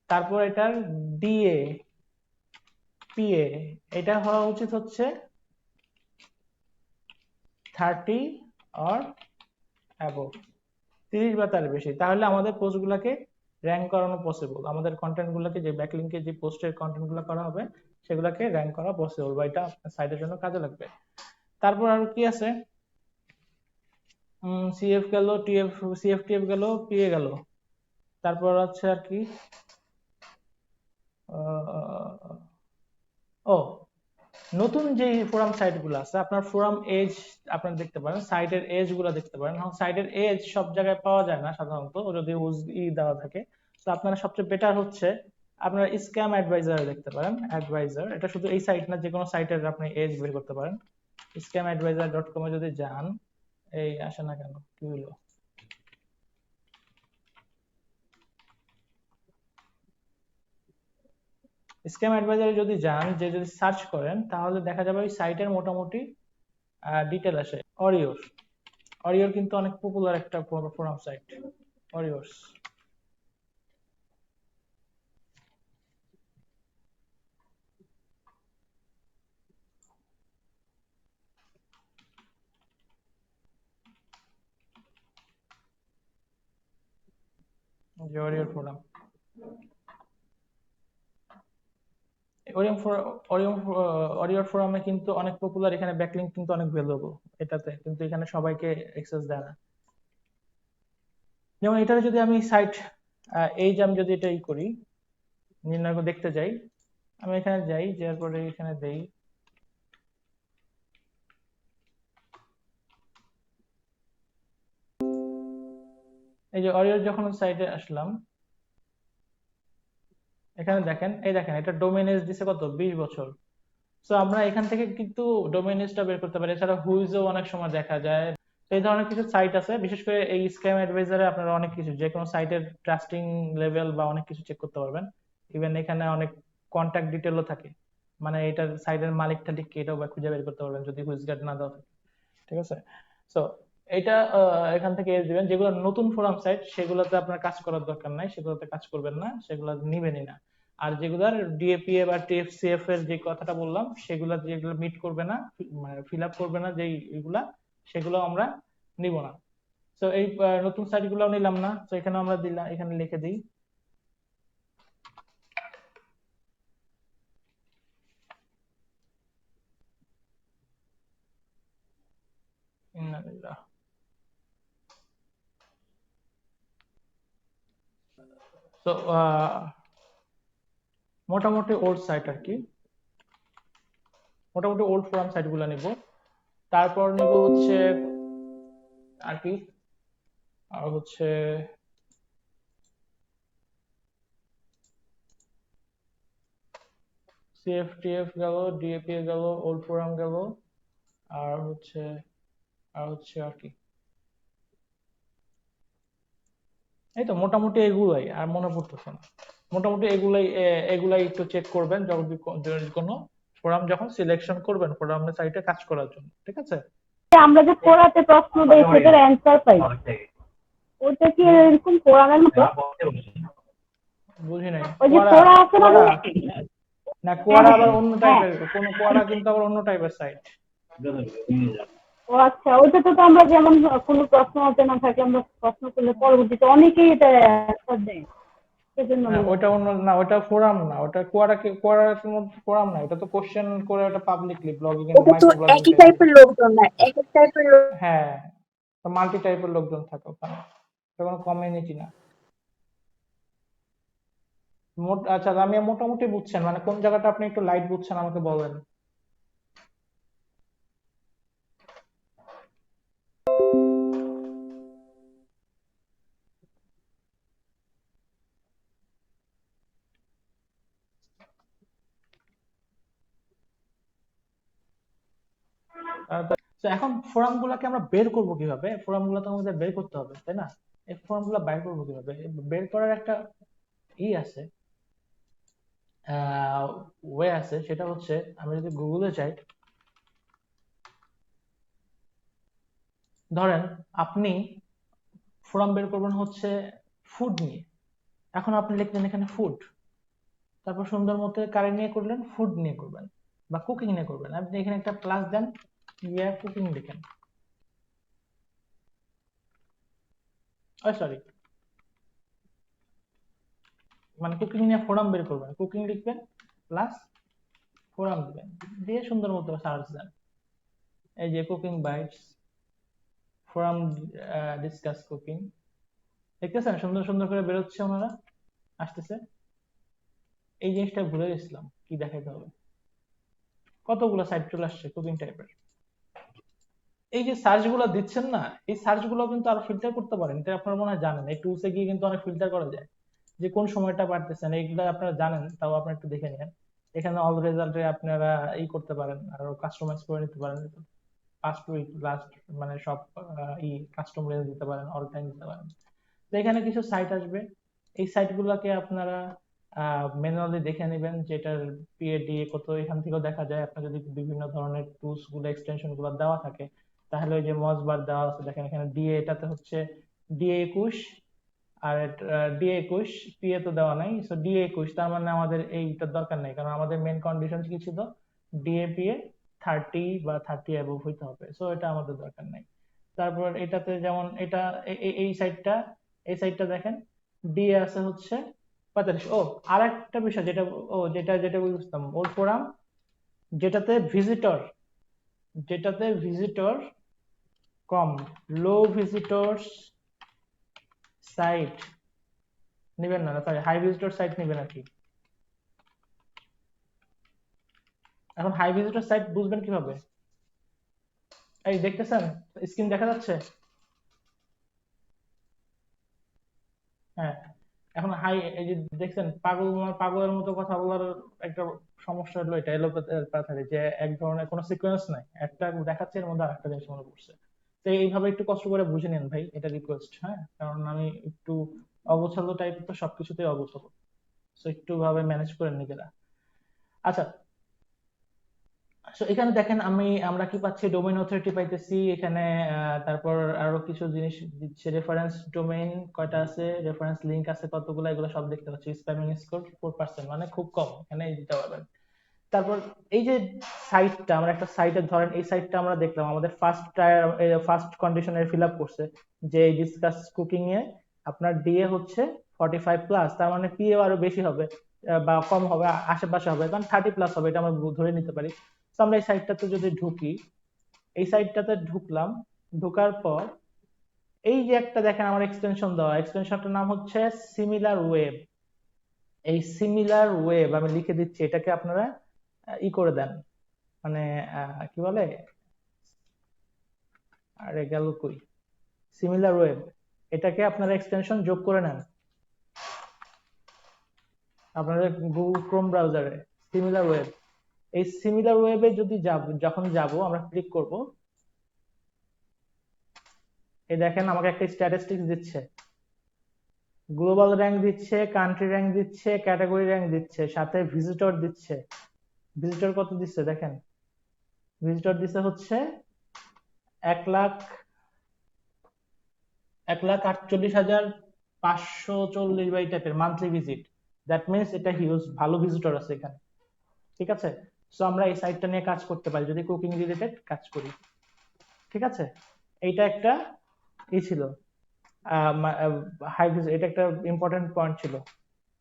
তারপর এটার ডিএ পিএ এটা হওয়া উচিত হচ্ছে 30 অর অ্যাবভ, 30 বা তার বেশি। তাহলে আমাদের পোস্ট গুলাকে র্যাঙ্ক করানো পসিবল, আমাদের কন্টেন্ট গুলাকে, যে ব্যাকলিঙ্কে যে পোস্টের কন্টেন্ট গুলো করা হবে সেগুলোকে র্যাঙ্ক করা পসিবল, বা এটা সাইটের জন্য কাজে লাগবে। তারপর আর কি আছে, সিএফ গেল, টিএফ, সিএফটিএফ গেল, পিএ গেল। তারপর আছে আর কি, ও নতুন যে ফোরাম সাইট গুলো আছে, আপনার ফোরাম এজ আপনারা দেখতে পারেন, সাইটের এজ গুলো দেখতে পারেন। এখন সাইটের এজ সব জায়গায় পাওয়া যায় না সাধারণত, যদি দেওয়া থাকে। তো আপনারা সবচেয়ে বেটার হচ্ছে আপনারা স্ক্যাম অ্যাডভাইজার দেখতে পারেন। অ্যাডভাইজার এটা শুধু এই সাইট না, যে কোনো সাইটের আপনি এজ বের করতে পারেন। scammadvisor.com এ যদি যান, এই আসে না কেন, কি হলো? স্ক্যাম অ্যাডভাইজারে যদি যান, যদি সার্চ করেন, তাহলে দেখা যাবে ওই সাইটের মোটামুটি ডিটেল আসে। অরিওর, অরিওর কিন্তু অনেক পপুলার একটা ফোরাম সাইট, অরিওর্স। যে অরিওর ফোরাম, অরিওর ফোরামে কিন্তু অনেক পপুলার, এখানে ব্যাকলিংক কিন্তু অনেক ভ্যালুয়েবল এটাতে, কিন্তু এখানে সবাইকে অ্যাক্সেস দেয় না। যেমন এটাতে যদি আমি সাইট আমি যদি এটা করি, নির্ণয় দেখতে যাই, আমি এখানে যাই, যাওয়ার পরে এখানে দেই, এই যে অরিওর যখন সাইটে আসলাম, এখানে দেখেন, এই দেখেন এটা ডোমেন এজ দিছে কত, 20 বছর। তো আমরা এখান থেকে কিন্তু ডোমেন এজটা বের করতে পারি। এছাড়া হুইজও অনেক সময় দেখা যায়। তো এই ধরনের কিছু সাইট আছে, বিশেষ করে এই স্ক্যাম অ্যাডভাইজারে আপনারা অনেক কিছু, যে কোনো সাইটের ট্রাস্টিং লেভেল বা অনেক কিছু চেক করতে পারবেন। ইভেন এখানে অনেক কন্ট্যাক্ট ডিটেলও থাকে, মানে এটার সাইটের মালিকটা ঠিক কি এটাও খুঁজে বের করতে পারবেন যদি হুইজ গার্ড না দেওয়া থাকে। ঠিক আছে? সো এটা এখান থেকে এস দিবেন। যেগুলো নতুন ফোরাম সাইট সেগুলোতে আপনার কাজ করার দরকার নাই, সেগুলোতে কাজ করবেন না, সেগুলো নিবেনই না। আর যেগুলার ডিএপিএ বা টিএফসিএফ এর যে কথাটা বললাম সেগুলো যেগুলো মিট করবে না, মানে ফিল আপ করবে না যেই এগুলা, সেগুলো আমরা নিব না। তো এই নতুন সাইট গুলো নিলাম না, তো এখানে আমরা দিলাম, এখানে লিখে দিই ইন্নালিল্লাহ। তো মোটামুটি ওল্ড সাইট আর কি, মোটামুটি ওল্ড ফোরাম সাইট গুলো নিব। তারপর নিব হচ্ছে আর কি, আর হচ্ছে সিএফটিএফ গেল, ডিএপিএ গেল, ওল্ড ফোরাম গেল, আর হচ্ছে আর কি, এই তো মোটামুটি এগুলাই, আর মনে পড়তেছে না। মোটামুটি এগুলাই, এগুলাই একটু চেক করবেন যখন কোনো ফোরাম যখন সিলেকশন করবেন ফোরামের সাইটে কাজ করার জন্য, ঠিক আছে? আমরা যে পড়াতে প্রশ্ন দেই সেটার অ্যান্সার পাই, ওটা কি এরকম কোরআনের মতো? বুঝি নাই। ওই যে কোয়ারা, পড়া আছে না, কোয়ারা না, হ্যাঁ কোয়ারা আবার হ্যাঁ অন্য হ্যাঁ। টাইপের, কোন কোয়ারা কিন্তু আবার অন্য টাইপের সাইট। ও আচ্ছা, ওইটাতে তো আমরা যেমন কোনো প্রশ্ন অজানা থাকে আমরা প্রশ্ন করলে পরবর্তীতে অনেকেই এটা অ্যান্সার দেয়, সেজন্য হ্যাঁ, বললাম। ওটা অন্য না, ওটা ফোরাম না, ওটা কোয়ারা, কোয়ারার মধ্যে ফোরাম না, এটা তো কোশ্চেন করে, ওটা পাবলিকলি ব্লগিং এর ওটা তো মাইক্রো ব্লগিং একই টাইপের। টাইপের লোকজন না, এক এক টাইপের লোক। হ্যাঁ, মাল্টি টাইপের লোকজন থাকে ওখানে, এটা কোনো কমিউনিটি না। আচ্ছা, আমি মোটামুটি বুঝছেন, মানে কোন জায়গাটা আপনি একটু লাইট বুঝছেন আমাকে বলেন। তো এখন ফোরাম গুলাকে আমরা বের করব কিভাবে? ফোরাম গুলো তো আমাদের বের করতে হবে, তাই না? এই ফোরাম গুলা বের করবো কিভাবে? বের করার একটা আছে, ওয়ে আছে, সেটা হচ্ছে আমি যদি গুগলে যাই, ধরেন আপনি ফোরাম বের করবেন হচ্ছে ফুড নিয়ে, এখন আপনি লিখলেন এখানে ফুড, তারপর সুন্দর মতো কারি নিয়ে করলেন, ফুড নিয়ে করবেন বা কুকিং নিয়ে করবেন, আপনি এখানে একটা প্লাস দেন, কুকিং লিখেন, সরি, মানে কুকিং নিয়ে ফোরাম বের করবেন, কুকিং লিখবেন প্লাস ফোরাম দিবেন, দিয়ে সুন্দর মতো সার্চ দেন, এই যে cooking bites, forum, discuss cooking, দেখতেছেন সুন্দর সুন্দর করে বেরোচ্ছে, ওনারা আসতেছে। এই জিনিসটা ভুলে গেছিলাম কি দেখাইতে হবে, কতগুলো সাইট চলে আসছে কুকিং টাইপের। এই যে সার্চ গুলো দিচ্ছেন না, এই সার্চ গুলো কিন্তু আরো ফিল্টার করতে পারেন, এটা আপনারা মনে হয় জানেন, এই টুলসে গিয়ে কিন্তু অনেক ফিল্টার করা যায়, যে কোন সময়টা পারতেছেন এইগুলো আপনারা জানেন, তাও আপনারা একটু দেখে নিন। এখানে অল রেজাল্টে আপনারা করতে পারেন, আর কাস্টমাইজ করে নিতে পারেন, ফার্স্ট উইক লাস্ট, মানে সব কাস্টম রেঞ্জ দিতে পারেন, অল টাইম দিতে পারেন। তো এখানে কিছু সাইট আসবে, এই সাইট গুলাকে আপনারা ম্যানুয়ালি দেখে নেবেন, যেটার পিএডিএ কত, এখান থেকেও দেখা যায়। আপনার যদি বিভিন্ন ধরনের টুলস গুলো, এক্সটেনশন গুলো দেওয়া থাকে, তাহলে ওই যে মজবার দেওয়া আছে, দেখেন এখানে ডিএ, এটাতে হচ্ছে ডিএ 21, আর ডিএ 21, পিএ তো দেওয়া নাই, সো ডিএ 21, তার মানে আমাদের এইটার দরকার নেই, কারণ আমাদের মেন কন্ডিশন কি ছিল, ডিএপিএ 30 বা 30 অ্যাবভ হইতে হবে, সো এটা আমাদের দরকার নেই। তারপর এটাতে যেমন এটা, এই সাইটটা, এই সাইটটা দেখেন, ডিএ আছে হচ্ছে 45। ও, আর একটা বিষয় যেটা, যেটা যেটা বুঝতাম, ওল্ড ফোরাম, যেটাতে ভিজিটর, যেটাতে ভিজিটর কম, লো ভিজিটরস সাইট নিবেন না, সরি, হাই ভিজিটর সাইট নিবেন আর কি। এখন হাই ভিজিটর সাইট বুঝবেন কিভাবে? এই দেখতেছেন, স্ক্রিন দেখা যাচ্ছে? হ্যাঁ, এখন হাই, এই যে দেখছেন, পাগলের মতো কথা বলার একটা সমস্যা হলো এটা, এলো তাড়াতাড়ি, যে এক ধরনের কোনো সিকোয়েন্স নাই, একটা দেখাচ্ছে এর মধ্যে আরেকটা জিনিস মনে পড়ছে। তো এইভাবে একটু কষ্ট করে বুঝে নিন ভাই, এটা রিকোয়েস্ট, হ্যাঁ, কারণ আমি একটু অগোছালো টাইপের, তো সবকিছুতেই অগোছালো, তো একটু ভাবে ম্যানেজ করেন নিজেরা। আচ্ছা, সো এখানে দেখেন আমরা কি পাচ্ছি, ডোমেইন অথরিটি পাইতেছি এখানে, তারপর আরো কিছু জিনিস দিচ্ছে, রেফারেন্স ডোমেইন কয়টা আছে, রেফারেন্স লিংক আছে কতগুলো, এগুলো সব দেখতে পাচ্ছি। স্প্যামিং স্কোর 4%, মানে খুব কম, এখানে দিতে পারবেন। তারপর এই যে সাইটটা, আমরা একটা সাইটের ধরেন এই সাইটটা আমরা দেখলাম, আমাদের ফার্স্ট কন্ডিশনের ফিল আপ করছে যে ডিসকাস কুকিং এ আপনার ডিএ হচ্ছে 45+, তার মানে পিএ আরো বেশি হবে, বা কম হবে, আশেপাশে হবে, কারণ 30+ হবে, এটা আমরা ধরে নিতে পারি। তো আমরা এই সাইটটাতে যদি ঢুকি, এই সাইটটাতে ঢুকলাম, ঢোকার পর এই যে একটা দেখেন আমার এক্সটেনশন দেওয়া, এক্সটেনশনটার নাম হচ্ছে সিমিলার ওয়েব। এই সিমিলার ওয়েব আমি লিখে দিচ্ছি, এটাকে আপনারা ই করে দেন, মানে কি বলে, আরে গেল কই, সিমিলার ওয়েব, এটাকে আপনারা এক্সটেনশন যোগ করে নেন আপনাদের গুগল ক্রোম ব্রাউজারে, সিমিলার ওয়েব। এই সিমিলার ওয়েবে যদি যখন যাব আমরা ক্লিক করব, এই দেখেন আমাকে একটা স্ট্যাটিস্টিক্স দিচ্ছে, গ্লোবাল র্যাঙ্ক দিচ্ছে, কান্ট্রি র্যাঙ্ক দিচ্ছে, ক্যাটাগরি র্যাঙ্ক দিচ্ছে, সাথে ভিজিটর দিচ্ছে। ভিজিটর কত দিচ্ছে দেখেন, ভিজিটর দিচ্ছে হচ্ছে 1,48,540 বা এই টাইপের মান্থলি ভিজিট। দ্যাট মিনস এটা হিউজ ভালো ভিজিটর আছে এখানে, ঠিক আছে। সো আমরা এই সাইটটা নিয়ে কাজ করতে পারি যদি কুকিং রিলেটেড কাজ করি, ঠিক আছে। এইটা একটা ই ছিল, হাই ভিজিট, এটা একটা ইম্পর্টেন্ট পয়েন্ট ছিল।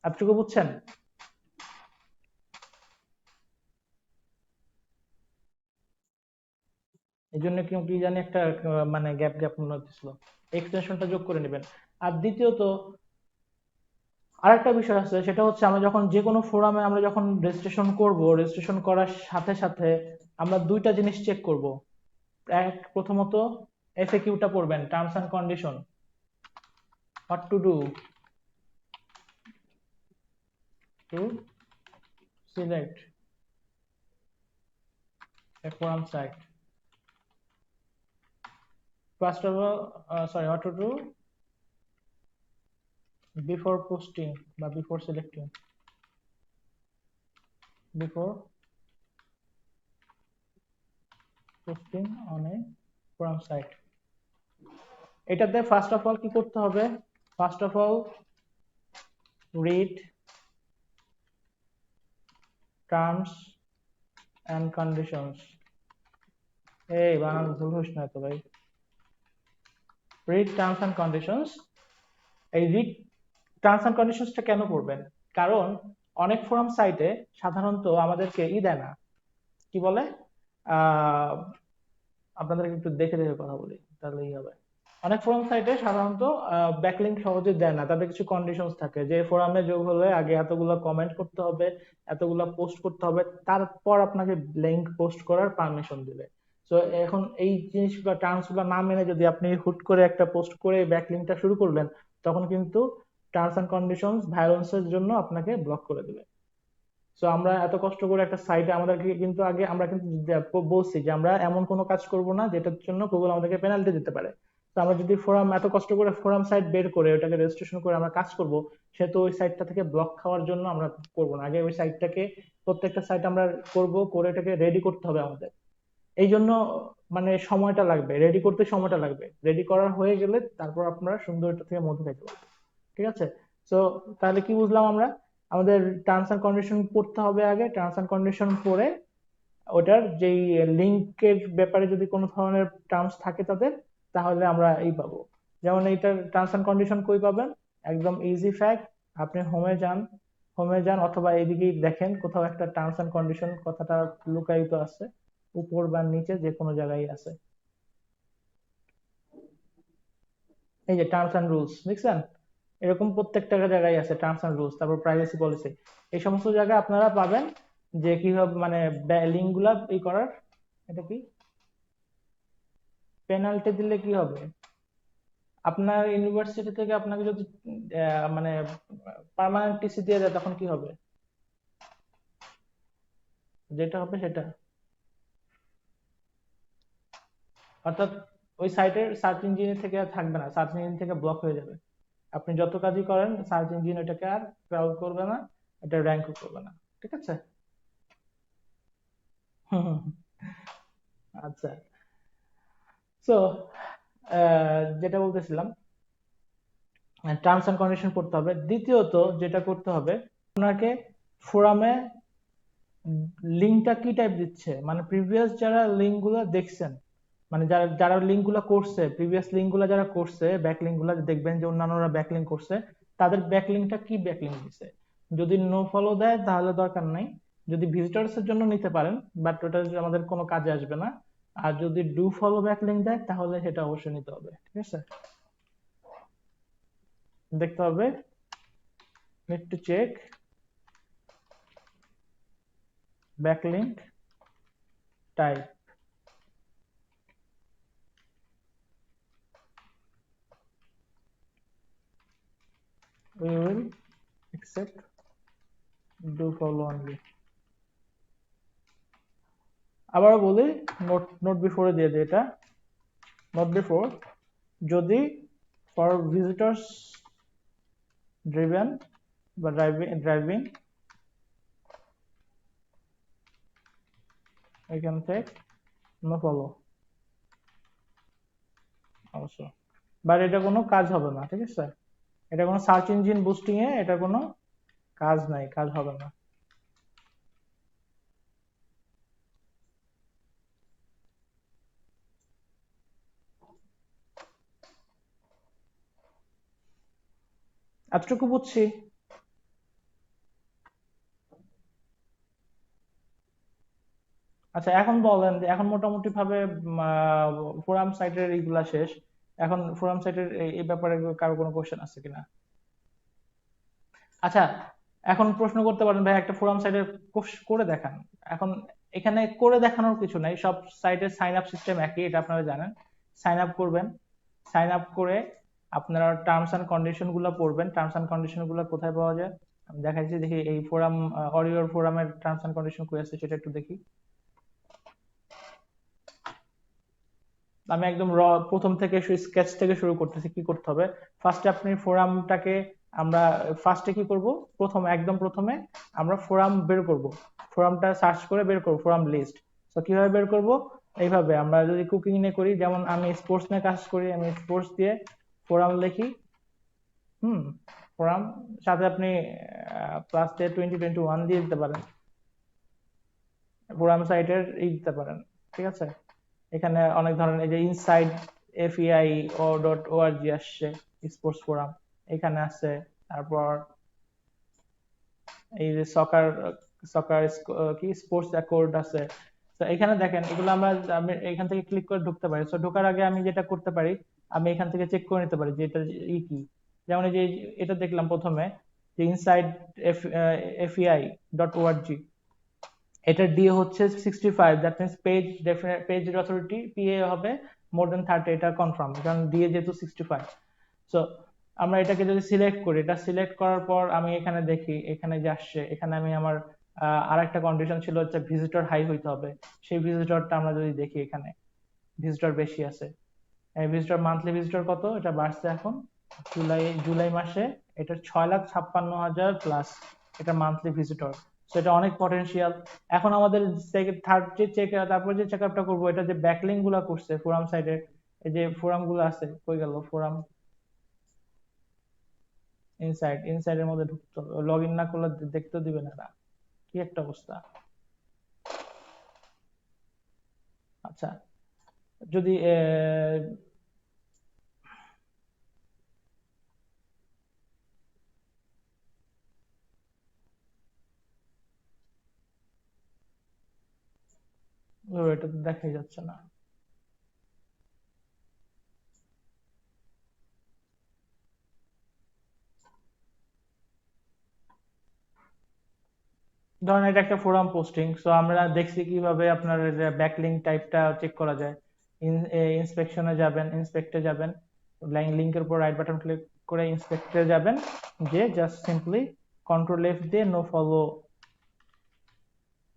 এতটুকু বুঝছেন? এই জন্য কি জানি একটা মানে গ্যাপ গ্যাপ মনে হচ্ছিল, এক্সটেনশনটা যোগ করে নেবেন। আর দ্বিতীয়ত আরেকটা বিষয় আছে, সেটা হচ্ছে আমরা যখন যে কোনো ফোরামে আমরা যখন রেজিস্ট্রেশন করব, রেজিস্ট্রেশন করার সাথে সাথে আমরা দুইটা জিনিস চেক করব। প্রথমত এফএকিউটা পড়বেন, terms and condition, what to do to select a forum site, first of all sorry, what to do before posting বা before selecting, before posting on a forum site. এটাতে ফার্স্ট অফ অল কি করতে হবে, first of all read terms and conditions. এই বানান ভুল হোস না তো ভাই, রিড টার্মস এন্ড কন্ডিশনস। এই রিড টার্মস এন্ড কন্ডিশনসটা কেন করবেন, কারণ অনেক ফোরাম সাইটে সাধারণত আমাদেরকে দেয় না, কি বলে, আহ আপনাদেরকে একটু দেখে দেখে কথা বলি তাহলেই হবে। অনেক ফোরাম সাইটে সাধারণত ব্যাকলিংক সহজে দেয় না, তাদের কিছু কন্ডিশনস থাকে যে ফোরামে যোগ হলে আগে এতগুলো কমেন্ট করতে হবে, এতগুলো পোস্ট করতে হবে, তারপর আপনাকে লিংক পোস্ট করার পারমিশন দিবে। তো এখন এই জিনিসগুলো টার্মস গুলো না মেনে যদি আপনি হুট করে একটা পোস্ট করে ব্যাকলিংকটা শুরু করলেন, তখন কিন্তু টার্মস এন্ড কন্ডিশনস ভায়োলেন্সের জন্য আপনাকে ব্লক করে দিবে। সো আমরা এত কষ্ট করে একটা সাইটে আমাদেরকে কিন্তু আগে আমরা কিন্তু বলছি যে আমরা এমন কোনো কাজ করব না যেটার জন্য গুগল আমাদেরকে পেনাল্টি দিতে পারে। তো আমরা যদি ফোরাম এত কষ্ট করে ফোরাম সাইট বের করে ওটাকে রেজিস্ট্রেশন করে আমরা কাজ করব, সে তো ওই সাইটটা থেকে ব্লক খাওয়ার জন্য আমরা করব না, আগে ওই সাইটটাকে, প্রত্যেকটা সাইট আমরা করব, করে এটাকে রেডি করতে হবে আমাদের। এই জন্য মানে সময়টা লাগবে, রেডি করতে সময়টা লাগবে, রেডি করা হয়ে গেলে তারপর আপনারা সুন্দর এটা থেকে মধু খাইতে পারবেন, ঠিক আছে। তো তাহলে কি বুঝলাম আমরা, আমাদের টার্মস এন্ড কন্ডিশন পড়তে হবে আগে, টার্মস এন্ড কন্ডিশন পড়ে ওটার যেই লিংকের ব্যাপারে যদি কোনো ধরনের টার্মস থাকে তাদের, তাহলে আমরা এই পাবো। যেমন এইটার টার্মস এন্ড কন্ডিশন কই পাবেন, একদম ইজি ফ্যাক্ট, আপনি হোমে যান, হোমে যান অথবা এইদিকেই দেখেন কোথাও একটা টার্মস এন্ড কন্ডিশন কথাটা লুকায়িত আছে, উপর বা নিচে যে কোনো জায়গায় আছে, এই যে টার্মস এন্ড রুলস দেখছেন, এরকম প্রত্যেকটা জায়গায় আছে টার্মস এন্ড রুলস, তারপর প্রাইভেসি পলিসি, এই সমস্ত জায়গায় আপনারা পাবেন যে কিভাবে মানে লিঙ্ক গুলা করার। এটা কি পেনাল্টি দিলে কি হবে, আপনার ইউনিভার্সিটি থেকে আপনাকে যদি মানে পার্মানেন্ট টিসি দিয়ে দেয় তখন কি হবে, যেটা হবে সেটা, অর্থাৎ ওই সাইটের সার্চ ইঞ্জিন থেকে আর থাকবে না, সার্চ ইঞ্জিন থেকে ব্লক হয়ে যাবে। আপনি যত কাজই করেন সার্চ ইঞ্জিন এটাকে আর ক্রাউড করবে না, এটা র্যাঙ্কও করবে না, ঠিক আছে। হুম হুম হুম। আচ্ছা, সো যেটা বলতেছিলাম, টার্মস এন্ড কন্ডিশন পড়তে হবে। দ্বিতীয়ত যেটা করতে হবে, আপনাকে ফোরামে লিঙ্কটা কি টাইপ দিচ্ছে, মানে প্রিভিয়াস যারা লিঙ্কগুলো দেখছেন, মানে যারা যারা লিঙ্কগুলো করছে, প্রিভিয়াস লিঙ্কগুলো যারা করছে, ব্যাকলিঙ্কগুলো দেখবেন যে অন্যান্যরা ব্যাকলিঙ্ক করছে, তাদের ব্যাকলিঙ্কটা কি ব্যাকলিঙ্ক দিছে। যদি নো ফলো দেয় তাহলে দরকার নাই, যদি ভিজিটরস এর জন্য নিতে পারেন, বাট ওটা আমাদের কোনো কাজে আসবে না। আর যদি ডু ফলো ব্যাকলিঙ্ক দেয় তাহলে সেটা অবশ্যই নিতে হবে, ঠিক আছে। দেখতে হবে, need to check backlink type. We will accept do follow only. আবার বলি, নোট বিফোরে দিয়ে দিই এটা, নোট বিফোর যদি ফর ভিজিটর্স ড্রিভেন বা driving we can take no follow অবশ্য, বাট এটা কোনো কাজ হবে না, ঠিক আছে। এটা কোনো সার্চ ইঞ্জিন বুস্টিং এ এটা কোনো কাজ নাই, কাজ হবে না। এতটুকু বুঝছি। আচ্ছা, এখন বলেন যে এখন মোটামুটি ভাবে ফোরাম সাইটের এইগুলা শেষ, এখন ফোরাম সাইটের এই ব্যাপারে কারো কোনো কোশ্চেন আছে কিনা? আচ্ছা, এখন প্রশ্ন করতে পারেন ভাই একটা ফোরাম সাইটের করে দেখান। এখন এখানে করে দেখানোর কিছু নাই, সব সাইটের সাইন আপ সিস্টেম একই, এটা আপনারা জানেন। সাইন আপ করবেন, সাইন আপ করে আপনারা টার্মস এন্ড কন্ডিশন গুলো পড়বেন। টার্মস এন্ড কন্ডিশন গুলো কোথায় পাওয়া যায় আমি দেখাইছি, দেখি এই ফোরাম অরিওর ফোরামের টার্মস এন্ড কন্ডিশন কই আছে সেটা একটু দেখি। আমি একদম প্রথম থেকে স্কেচ থেকে শুরু করতেছি। কি করতে হবে, ফার্স্টে আপনি ফোরামটাকে, আমরা ফার্স্টে কি করব, একদম প্রথমে আমরা ফোরাম বের করব, ফোরামটা সার্চ করে বের করব ফোরাম লিস্ট। তো কিভাবে বের করব, এইভাবে আমরা যদি কুকিং নিয়ে করি, যেমন আমি স্পোর্টস নিয়ে কাজ করি, আমি স্পোর্টস দিয়ে ফোরাম লিখি, ফোরাম সাথে আপনি প্লাস 2021 দিয়ে দিতে পারেন, ফোরাম সাইটের দিতে পারেন, ঠিক আছে। এখানে অনেক ধরনের, এই যে ইনসাইড এফইআই ও ডট ওআরজি আসছে, স্পোর্টস ফোরাম এখানে আছে। তারপর এই যে সকার সকার কি স্পোর্টস অ্যাকর্ড আছে। তো এখানে দেখেন এগুলো আমি এখান থেকে ক্লিক করে ঢুকতে পারি। তো ঢোকার আগে আমি যেটা করতে পারি, আমি এখান থেকে চেক করে নিতে পারি যে এটা কি। যেমন এই যে এটা দেখলাম প্রথমে যে ইনসাইড এফইআই ডট ওআরজি, এটার ডিএ হচ্ছে 65, that means page authority PA হবে মোর দেন 30, এটা কনফার্ম, কারণ ডিএ যেহেতু 65। সো আমরা এটাকে যদি সিলেক্ট করি, এটা সিলেক্ট করার পর আমি এখানে দেখি, এখানে যে আসছে, এখানে আমি আমার আরেকটা কন্ডিশন ছিল হচ্ছে ভিজিটর হাই হইতে হবে, সেই ভিজিটরটা আমরা যদি দেখি, এখানে ভিজিটর বেশি আছে। ভিজিটর মান্থলি ভিজিটর কত, এটা বাড়ছে এখন জুলাই মাসে, এটা 6,56,000 প্লাস, এটা মান্থলি ভিজিটর। তো এটা অনেক পটেনশিয়াল। এখন আমাদের থার্ড যে তারপর যে চেক আপটা করবো, এটা যে ব্যাকলিঙ্ক গুলা করছে ফোরাম সাইডে, এই যে ফোরাম গুলো আছে, কই গেল ফোরাম, ইনসাইডের মধ্যে ঢুকতে হবে, লগ ইন না করলে দেখতে দিবে না এরা, কি একটা অবস্থা। আচ্ছা, যদি এটা তো দেখাই যাচ্ছে না। ধরেন এটা একটা ফোরাম পোস্টিং, সো আমরা দেখছি কিভাবে আপনার ব্যাকলিঙ্ক টাইপটা চেক করা যায়। ইন্সপেকশনে যাবেন, ইন্সপেক্টে যাবেন, লিঙ্কের উপর রাইট বাটন ক্লিক করে ইন্সপেক্টে যাবেন, যে জাস্ট সিম্পলি কন্ট্রোল এফ দিয়ে নো ফলো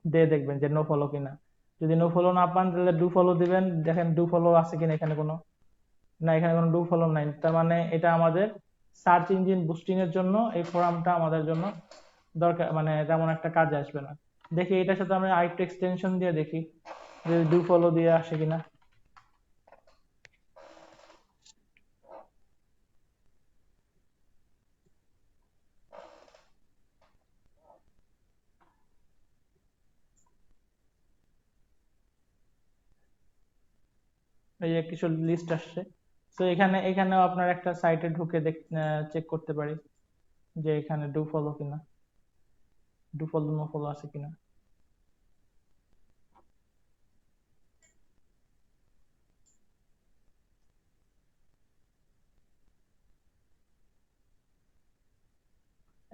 দিয়ে দেখবেন যে নো ফলো কিনা। যদি নো ফলো না পান তাহলে ডু ফলো দিবেন, দেখেন ডু ফলো আছে কিনা, এখানে কোনো না, এখানে কোনো ডু ফলো নাই, তার মানে এটা আমাদের সার্চ ইঞ্জিন বুস্টিং এর জন্য এই ফোরামটা আমাদের জন্য দরকার, মানে তেমন একটা কাজে আসবে না। দেখি এটার সাথে আমরা আরেকটু এক্সটেনশন দিয়ে দেখি, যে ডু ফলো দিয়ে আসে কিনা। এই যে কিছু লিস্ট আসছে। তো এখানেও আপনার একটা সাইটে ঢুকে চেক করতে পারি যে এখানে ডু ফলো কিনা, ডু ফলো নো ফলো আছে কিনা।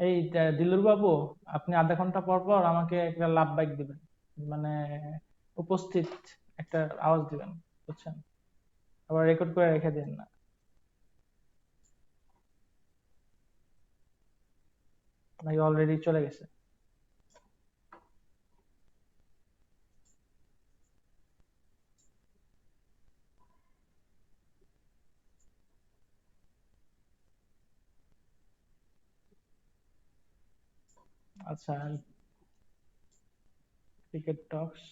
এই দিলুর বাবু, আপনি আধা ঘন্টা পর পর আমাকে একটা লাভ বাইক দিবেন, মানে উপস্থিত একটা আওয়াজ দিবেন, বুঝছেন? আবার রেকর্ড করে রেখে দিন না, নাকি অলরেডি চলে গেছে? আচ্ছা, ক্রিকেট টক্স।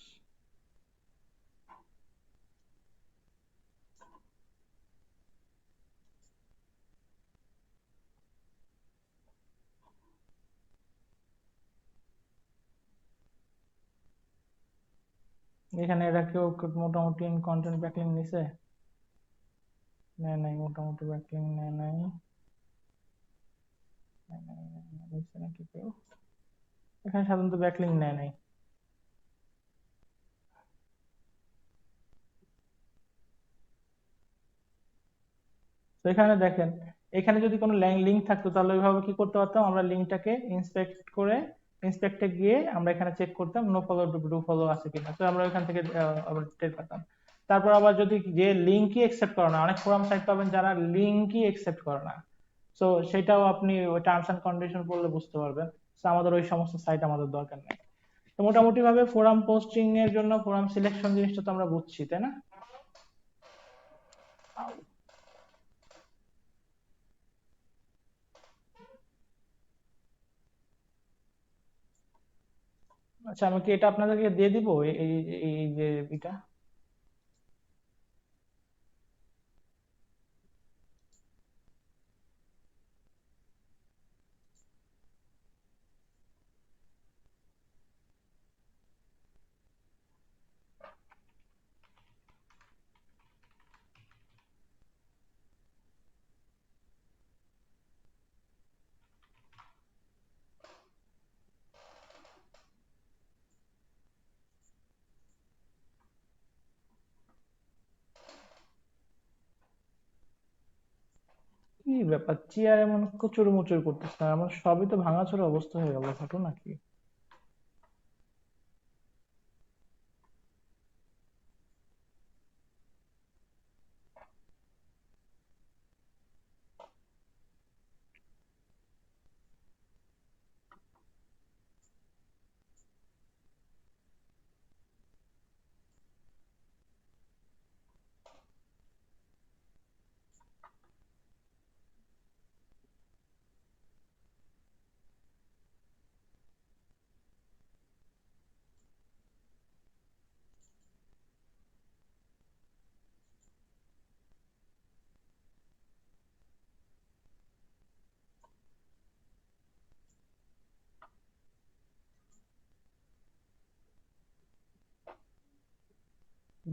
এখানে এরা কেউ মোটামুটি কন্টেন্ট ব্যাকলিং নিছে? নেয় নাই, মোটামুটি ব্যাকলিং নেয় নাই। নিচ্ছে নাকি কেউ? এখানে সাধারণত ব্যাকলিং নেয় নাই। তো এখানে দেখেন, এখানে যদি কোনো লিঙ্ক থাকতো তাহলে ওইভাবে কি করতে পারতাম, আমরা লিঙ্কটাকে ইন্সপেক্টে গিয়ে আমরা এখানে চেক করতাম নো ফলো ডু ফলো আছে কিনা, তো আমরা ওইখান থেকে আবার টের পেতাম। তারপর আবার যদি যে লিঙ্কই একসেপ্ট করে না, অনেক ফোরাম সাইট পাবেন যারা লিঙ্কই একসেপ্ট করে না, তো সেটাও আপনি ওই টার্মস এন্ড কন্ডিশন পড়লে বুঝতে পারবেন। তো আমাদের ওই সমস্ত সাইট আমাদের দরকার নেই। তো মোটামুটি ভাবে ফোরাম পোস্টিং এর জন্য ফোরাম সিলেকশন জিনিসটা তো আমরা বুঝছি, তাই না? আচ্ছা, আমি কি এটা আপনাদেরকে দিয়ে দিব, এই এই এই যে এটা? কি ব্যাপার, চেয়ার এমন কুচুর মুচুর করতেছে না? আমার সবই তো ভাঙাচোরা অবস্থা হয়ে গেল, ঘটনা কি?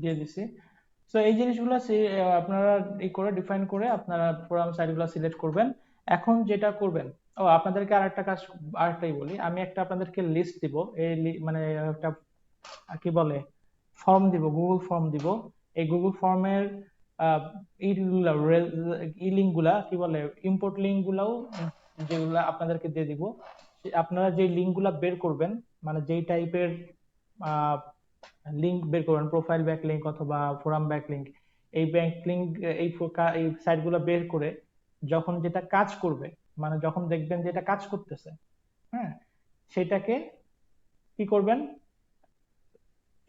দিয়ে দিছি। তো এই জিনিসগুলো আপনারা করে ডিফাইন করে আপনারা ফোরাম সাইটগুলো সিলেক্ট করবেন। এখন যেটা করবেন, আপনাদেরকে আরেকটা কাজ, আরেকটাই বলি, আমি একটা আপনাদেরকে লিস্ট দিব, এই মানে একটা কি বলে, ফর্ম দিব, গুগল ফর্ম দিব। এই গুগল ফর্মের ইগুলা ই লিঙ্ক গুলা কি বলে, ইম্পোর্ট লিঙ্ক গুলাও যেগুলা আপনাদেরকে দিয়ে দিব। আপনারা যে লিঙ্ক গুলা বের করবেন, মানে যেই টাইপের লিঙ্ক বের করবেন, প্রোফাইল ব্যাক লিঙ্ক অথবা ফোরাম ব্যাক লিঙ্ক, এই ব্যাক লিঙ্ক, এই সাইটগুলো বের করে যখন যেটা কাজ করবে, মানে যখন দেখবেন যে এটা কাজ করতেছে, হ্যাঁ, সেটাকে কি করবেন,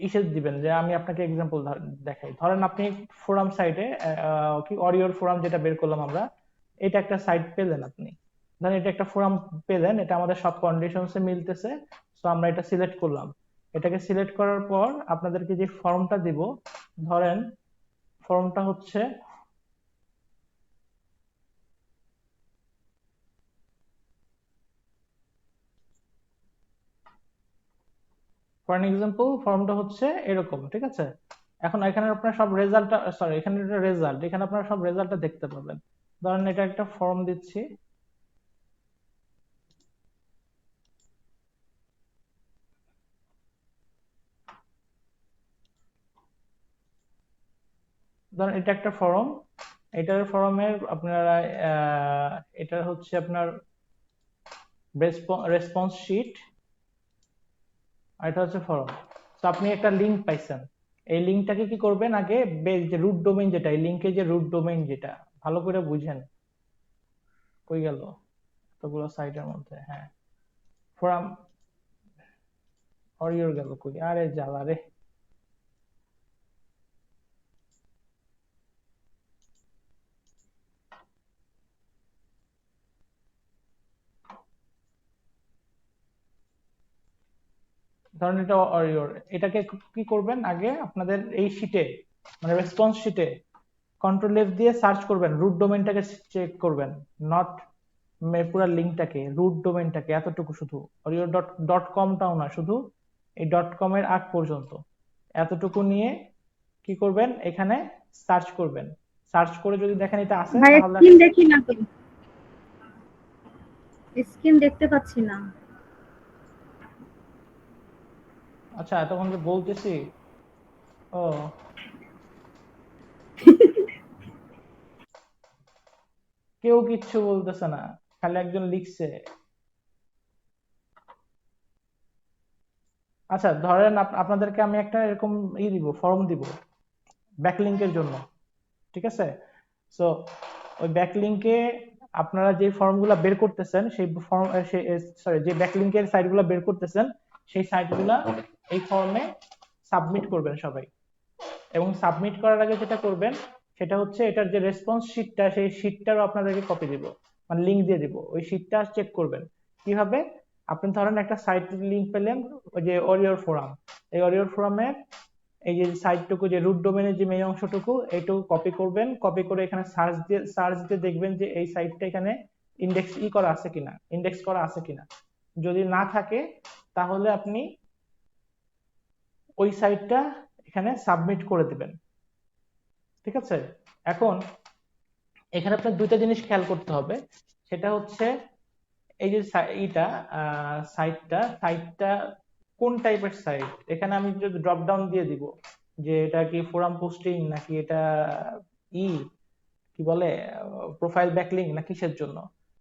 ইসে দিবেন। যে আমি আপনাকে এক্সাম্পল দেখাই, ধরেন আপনি ফোরাম সাইটে কি অডিওর ফোরাম যেটা বের করলাম আমরা, এটা একটা সাইট পেলেন আপনি, ধরেন এটা একটা ফোরাম পেলেন, এটা আমাদের সব কন্ডিশনসে মিলতেছে, তো আমরা এটা সিলেক্ট করলাম, এটাকে সিলেক্ট করার পর আপনাদেরকে যে ফর্মটা দিব, ধরেন ফর্মটা হচ্ছে ফর এক্সাম্পল ফর্মটা হচ্ছে এরকম, ঠিক আছে? এখন এখানে আপনার সব রেজাল্টটা, সরি এখানে এটা রেজাল্ট, এখানে আপনারা সব রেজাল্টটা দেখতে পাবেন। ধরেন এটা একটা ফর্ম দিচ্ছি, ধরেন এটা একটা ফর্ম, এটার ফর্মের আপনারা এটা হচ্ছে আপনার রেসপন্স শিট, আর এটা হচ্ছে ফর্ম। তো আপনি একটা লিংক পাইছেন, এই লিংকটাকে কি করবেন, আগে যে রুট ডোমেইন যেটা, এই লিংকের যে রুট ডোমেইন যেটা, ভালো করে বুঝেন। কই গেল এতগুলো সাইটের মধ্যে? হ্যাঁ, ফোরাম অরিওর গেল কই, আরে জ্বালা রে। ধরেন এটা অরিওর, এটাকে কি করবেন, আগে আপনাদের এই শিটে মানে রেসপন্স শিটে কন্ট্রোল এফ দিয়ে সার্চ করবেন, রুট ডোমেইনটাকে চেক করবেন, নট পুরো লিংকটাকে, রুট ডোমেইনটাকে, এতটুকু শুধু, অরিও ডট ডট কমটাও না, শুধু এই ডট কম এর আগ পর্যন্ত এতটুকু নিয়ে কি করবেন, এখানে সার্চ করবেন। সার্চ করে যদি দেখেন এটা আছে, ভাই তাহলে স্ক্রিন দেখি না তো, স্ক্রিন দেখতে পাচ্ছি না। আচ্ছা এতক্ষণ যে বলতেছি, ও কেউ কিচ্ছু বলতেছে না, খালি একজন লিখছে। আচ্ছা ধরেন আপনাদেরকে আমি একটা এরকম দিব, ফর্ম দিব ব্যাকলিংকের জন্য, ঠিক আছে? সো ওই ব্যাকলিংকে আপনারা যে ফর্মগুলো বের করতেছেন, সেই ফর্ম, সরি যে ব্যাকলিংকের সাইটগুলো বের করতেছেন, সেই সাইটগুলো এই ফর্মে সাবমিট করবেন সবাই। এবং সাবমিট করার আগে যেটা করবেন সেটা হচ্ছে এটার যে রেসপন্স শিটটা, সেই শিটটারও আপনাদেরকে কপি দিব, মানে লিংক দিয়ে দিব, ওই শিটটা চেক করবেন। কিভাবে? আপনি ধরেন একটা সাইট লিংক পেলেন, ওই যে অরিওর ফোরাম, এই অরিওর ফোরামের এই যে সাইটটুকু, যে রুট ডোমেনের যে মেইন অংশটুকু, এইটুকু কপি করবেন, কপি করে এখানে সার্চ দিয়ে দেখবেন যে এই সাইটটা এখানে ইন্ডেক্স করা আছে কিনা, ইন্ডেক্স করা আছে কিনা। যদি না থাকে তাহলে আপনি ওই সাইটটা এখানে সাবমিট করে দিবেন, ঠিক আছে? এখন এখানে আপনার দুইটা জিনিস খেয়াল করতে হবে, সেটা হচ্ছে এই যে সাইটটা কোন টাইপের সাইট। এখানে আমি যদি ড্রপ ডাউন দিয়ে দিব যে এটা কি ফোরাম পোস্টিং, নাকি এটা ই কি বলে প্রোফাইল ব্যাকলিং, না কিসের জন্য।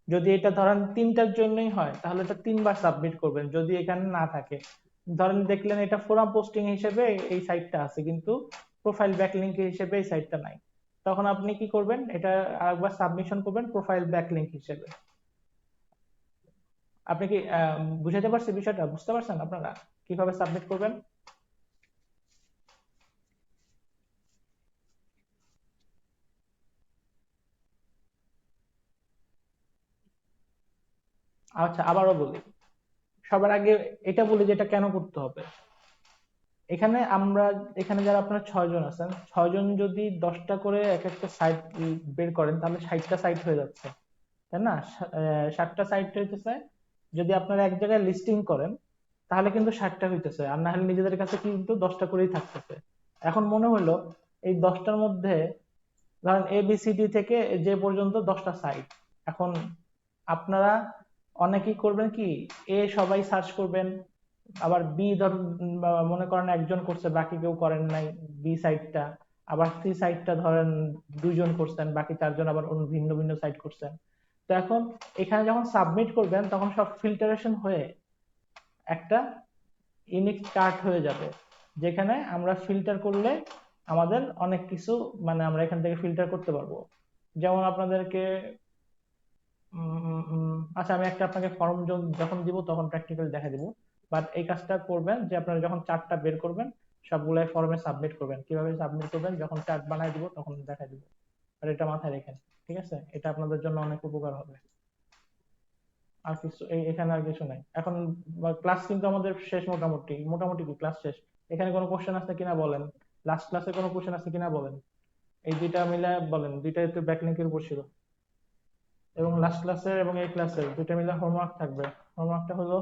যদি এটা ধরেন তিনটার জন্যই হয়, তাহলে এটা তিনবার সাবমিট করবেন। যদি এখানে না থাকে, ধরেন দেখলেন এটা ফোরাম পোস্টিং হিসেবে এই সাইটটা আছে, কিন্তু প্রোফাইল ব্যাকলিংক হিসেবে এই সাইটটা নাই, তখন আপনি কি করবেন, এটা আরেকবার সাবমিশন করবেন প্রোফাইল ব্যাকলিংক হিসেবে। আপনি কি বুঝাতে পারছি বিষয়টা? বুঝতে পারছেন আপনারা কিভাবে সাবমিট করবেন? আচ্ছা আবারও বলি, সবার আগে এটা বলি যে এটা কেন করতে হবে। এখানে আমরা, এখানে যারা আপনারা 6 জন আছেন, 6 জন যদি 10টা করে এক একটা সাইট বের করেন, তাহলে 60টা সাইট হয়ে যাচ্ছে, তাই না? 60টা সাইট হইতেছে, যদি আপনারা এক জায়গায় লিস্টিং করেন তাহলে কিন্তু 60টা হইতেছে, আর না হলে নিজেদের কাছে কিন্তু 10টা করেই থাকতেছে। এখন মনে হলো এই 10টার মধ্যে ধরেন এবিসিডি থেকে যে পর্যন্ত 10টা সাইট, এখন আপনারা অনেকেই করবেন কি, এ সবাই সার্চ করবেন, আবার বি ধরুন মনে করেন একজন করছে, বাকি কেউ করেন নাই বি সাইটটা, আবার সি সাইটটা ধরেন 2জন করছেন, বাকি 4জন আবার অন্য ভিন্ন ভিন্ন সাইট করছেন। তো এখন এখানে যখন সাবমিট করবেন তখন সব ফিল্টারেশন হয়ে একটা ইউনিক চার্ট হয়ে যাবে, যেখানে আমরা ফিল্টার করলে আমাদের অনেক কিছু, মানে আমরা এখান থেকে ফিল্টার করতে পারবো। যেমন আপনাদেরকে আচ্ছা আমি একটা আপনাকে ফর্ম যখন দিব তখন প্র্যাকটিক্যাল দেখা দিব, বাট এই কাজটা করবেন যে আপনারা যখন চার্টটা বের করবেন সবগুলাই ফর্মে সাবমিট করবেন। কিভাবে সাবমিট করবেন যখন চার্ট বানাই দিব তখন দেখা দিব, আর এটা মাথায় রেখেন, ঠিক আছে? এটা আপনাদের জন্য অনেক উপকার হবে। আর কিছু এখানে আর কিছু নাই এখন। ক্লাস কিন্তু আমাদের শেষ, মোটামুটি মোটামুটি কি ক্লাস শেষ। এখানে কোনো কোশ্চেন আছে কিনা বলেন, লাস্ট ক্লাসে কোনো কোশ্চেন আছে কিনা বলেন, এই দুইটা মিলে বলেন, দুইটাই তো ব্যাকলিংকের উপর ছিল। এবং লাস্ট ক্লাসের এবং এই ক্লাসের দুইটা মিলে হোমওয়ার্ক থাকবে। হোমওয়ার্কটা হলো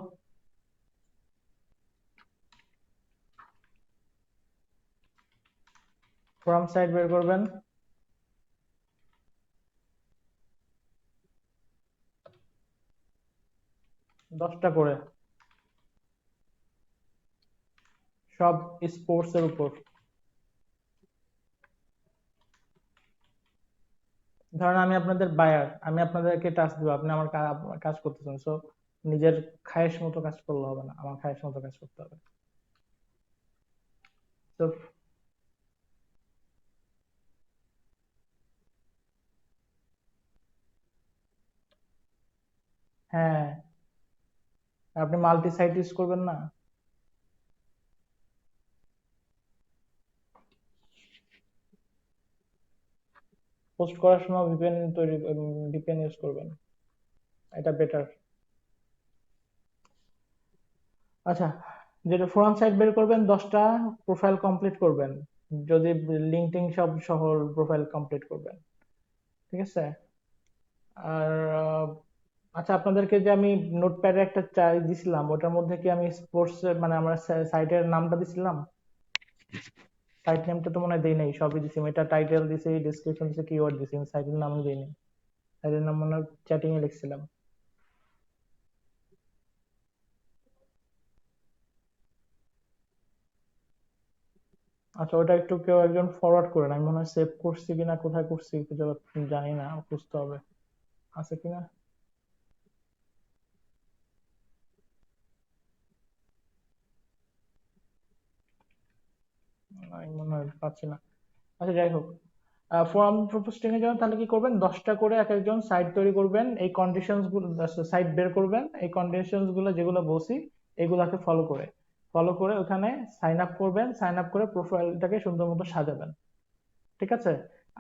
ফর্ম সাইড বের করবেন, দশটা করে, সব স্পোর্টস এর উপর। ধরেন আমি আপনাদের বায়ার, আমি আপনাদেরকে টাস্ক দিব, আপনি আমার কাজ করতেছেন, সো নিজের খায়েশ মতো কাজ করলে হবে না, আমার খায়েশ মতো কাজ করতে হবে। তো হ্যাঁ, আপনি মাল্টি সাইট ইউজ করবেন না। পোস্ট করার সময় ভিপিএন তৈরি, ভিপিএন ইউজ করবেন, এটা বেটার। আচ্ছা, যেটা ফোরাম সাইট বের করবেন, 10টা প্রোফাইল কমপ্লিট করবেন, যদি লিঙ্কডিন সব সহ প্রোফাইল কমপ্লিট করবেন, ঠিক আছে। আর আচ্ছা, আপনাদেরকে যে আমি নোটপ্যাডে একটা চাই দিছিলাম, ওটার মধ্যে কি আমি স্পোর্টস মানে আমার সাইটের নামটা দিছিলাম? সাইট নেমটা তো মনে হয় দেই নাই, সবই দিছি, এটা টাইটেল দিছি, ডেসক্রিপশন দিছি, কিওয়ার্ড দিছি, সাইটের নামও দেই নাই। সাইটের নাম মনে হয় চ্যাটিং এ লিখছিলাম। আচ্ছা, ওটা একটু কেউ একজন ফরওয়ার্ড করেন, আমি মনে হয় সেভ করছি কিনা, কোথায় করছি কিছু জানি না, খুঁজতে হবে আছে কিনা। আমি মনে হয় পাচ্ছি না। আচ্ছা, যাই হোক, ফর্ম পোস্টিং এর জন্য তাহলে কি করবেন, 10টা করে এক একজন সাইট তৈরি করবেন, এই কন্ডিশনস গুলো, সাইট বের করবেন, এই কন্ডিশনস গুলো যেগুলো বলছি এগুলাকে ফলো করে ওখানে সাইন আপ করবেন, সাইন আপ করে প্রোফাইলটাকে সুন্দর মতো সাজাবেন, ঠিক আছে।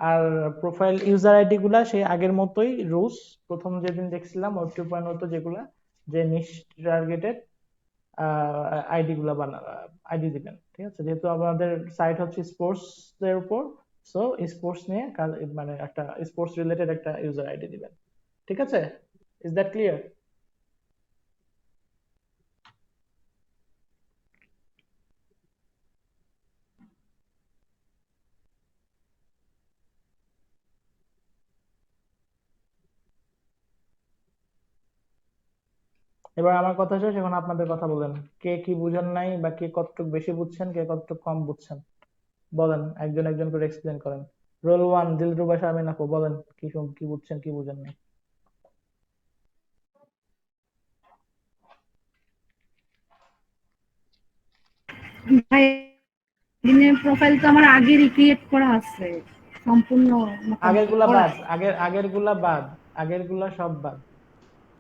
আর প্রোফাইল ইউজার আইডি গুলা সেই আগের মতোই রুলস, প্রথম যেদিন দেখছিলাম ওই 2.0 মতো, যেগুলা যে নিশ টার্গেটেড আইডি গুলা আইডি দিবেন, ঠিক আছে। যেহেতু আমাদের সাইট হচ্ছে স্পোর্টস এর উপর, সো স্পোর্টস নিয়ে মানে একটা স্পোর্টস রিলেটেড একটা ইউজার আইডি দিবেন, ঠিক আছে। Is that clear? এবার আমার কথা শেষ, এখন আপনাদের কথা বলেন। কে কি বুঝেন নাই, বা কে কতটুকু বেশি বুঝছেন, কে কতটুকু কম বুঝছেন, বলেন, একজন একজন করে এক্সপ্লেন করেন। রোল ওয়ান, দিলরুবা শারমিন আপু, বলেন কি কি বুঝছেন, কি বুঝেন নাই। ভাই, দিনের প্রোফাইল তো আমার আগেরই ক্রিয়েট করা আছে, সম্পূর্ণ আগের মোটামুটি গুলা করা। বাদ, আগের গুলা বাদ, আগের গুলা সব বাদ,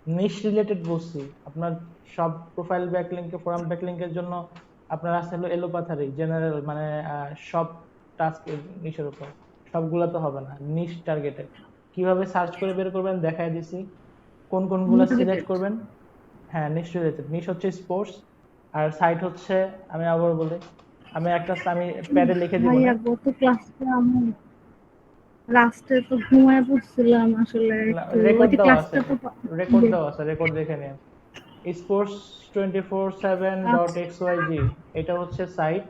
নিশ রিলেটেড বলছি আপনার। সব প্রোফাইল ব্যাকলিংকে, ফোরাম ব্যাকলিংকের জন্য আপনার আছে হলো এলোপাথারি জেনারেল, মানে সব টাস্ক নিশের উপর, সবগুলা তো হবে না, নিশ টার্গেটেড। কিভাবে সার্চ করে বের করবেন দেখাই দিছি, কোন কোনগুলা সিলেক্ট মোটিভেটেড। করবেন। হ্যাঁ, নিশ রিলেটেড, নিশ হচ্ছে স্পোর্টস, আর সাইট হচ্ছে, আমি আবার বলি, আমি প্যাডে লিখে দিব না। ভাইয়া, গত ক্লাসে আমি লাস্টে তো ঘুমায় পড়ছিলাম আসলে, একটু ওই রেকর্ড যে দেওয়া আছে, ক্লাসটা তো রেকর্ড দেওয়া আছে, রেকর্ড দেখে নিন। স্পোর্টস 24/7.xyz, এটা হচ্ছে সাইট।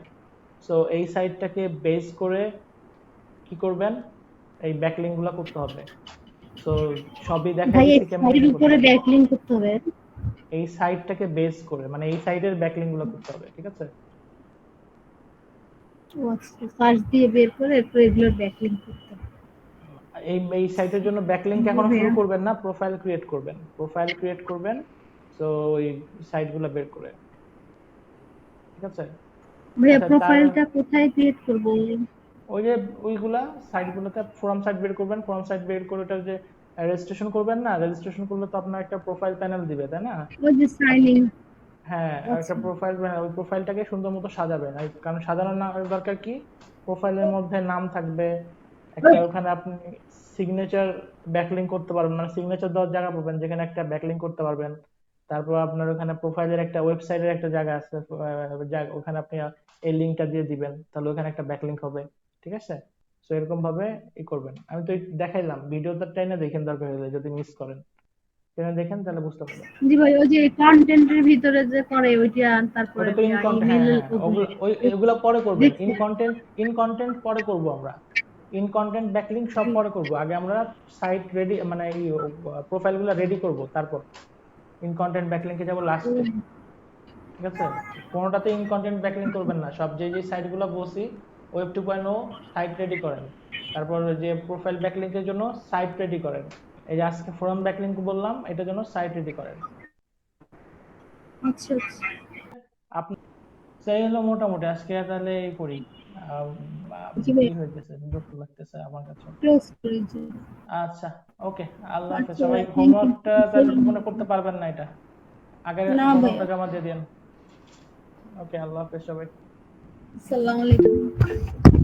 সো এই সাইটটাকে বেস করে কি করবেন, এই ব্যাকলিংক গুলা করতে হবে। সো সবই দেখাই ভাই, দিচ্ছি এক কেমনে সাইডের কেমনে করতে উপরে হবে। ব্যাকলিংক করতে হবে। এই সাইটটাকে বেস করে, মানে এই সাইটের ব্যাকলিংক গুলা করতে হবে, ঠিক আছে। ও আচ্ছা, সার্চ দিয়ে বের করে এরপর এগুলোর ব্যাকলিংক করতে হবে। এই সাইটের জন্য ব্যাকলিংক জি এখনো শুরু ভাইয়া। করবেন না, প্রোফাইল ক্রিয়েট করবেন, প্রোফাইল ক্রিয়েট করবেন। সো ওই সাইট গুলা বের করে, ঠিক আছে। ভাইয়া, আচ্ছা, তার প্রোফাইলটা কোথায় ক্রিয়েট করবো? ওই যে ওইগুলা সাইট গুলোতে ফোরাম সাইট বের করবেন, ফোরাম সাইট বের করে ওটা যে রেজিস্ট্রেশন করবেন না, রেজিস্ট্রেশন করলে তো আপনার একটা প্রোফাইল প্যানেল দিবে, তাই না। ওই যে সাইন ইন। হ্যাঁ, একটা আচ্ছা। প্রোফাইল প্যানেল, ওই প্রোফাইলটাকে সুন্দর মতো সাজাবেন, কারণ সাজানোর না দরকার কি, প্রোফাইলের মধ্যে নাম থাকবে, একটা ওখানে আপনি সিগনেচার ব্যাকলিংক করতে পারবেন, মানে সিগনেচার দেওয়ার জায়গা পাবেন যেখানে একটা ব্যাকলিংক করতে পারবেন। তারপর আপনার ওখানে প্রোফাইলের একটা ওয়েবসাইটের একটা জায়গা আছে, ওখানে আপনি এই লিঙ্কটা দিয়ে দিবেন, তাহলে ওখানে একটা ব্যাকলিংক হবে। ঠিক আছে? সো এরকম ভাবে করবেন। আমি তো দেখাইলাম, ভিডিওটা টাইনা দেখেন দরকার হলে, যদি মিস করেন টেনে দেখেন তাহলে বুঝতে পারবেন। জি ভাই, ওই যে কন্টেন্টের ভিতরে যে করে ওইটা, তারপরে ওটা তো ইন কন্টেন্ট, হ্যাঁ ইমেল হ্যাঁ, ওগুলা পরে করবেন। দেখছি। ইন কন্টেন্ট পরে করব আমরা। ইন কন্টেন্ট ব্যাকলিংক সব পরে করব, আগে আমরা সাইট রেডি, মানে এই প্রোফাইল গুলা রেডি করব, তারপর ইন কন্টেন্ট ব্যাকলিংকে যাব লাস্টে। ঠিক আছে? কোনোটাতে ইন কন্টেন্ট ব্যাকলিংক করবেন না, সব যে যে সাইট গুলো বলছি ওয়েব 2.0 সাইট রেডি করেন, তারপর যে প্রোফাইল ব্যাকলিংকের জন্য সাইট রেডি করেন, এই যে আজকে ফোরাম ব্যাকলিংক বললাম এটার জন্য সাইট রেডি করেন। আচ্ছা আচ্ছা। আপনি সেই হলো মোটামুটি আজকে, তাহলে এই করি। আহ, জি ভাই, কি হইতেছে, বিরক্ত লাগতেছে আমার কাছে। ক্লোজ করে যে। আচ্ছা, ওকে, আল্লাহ হাফেজ আচ্ছা সবাই। ভাই, থ্যাংক হোমওয়ার্কটা তাহলে ইউ। মনে করতে পারবেন না, এটা আগে না ভাই, হোমওয়ার্কটা জমা দিয়ে দিন। ওকে, আল্লাহ হাফেজ সবাই। আসসালামু আলাইকুম।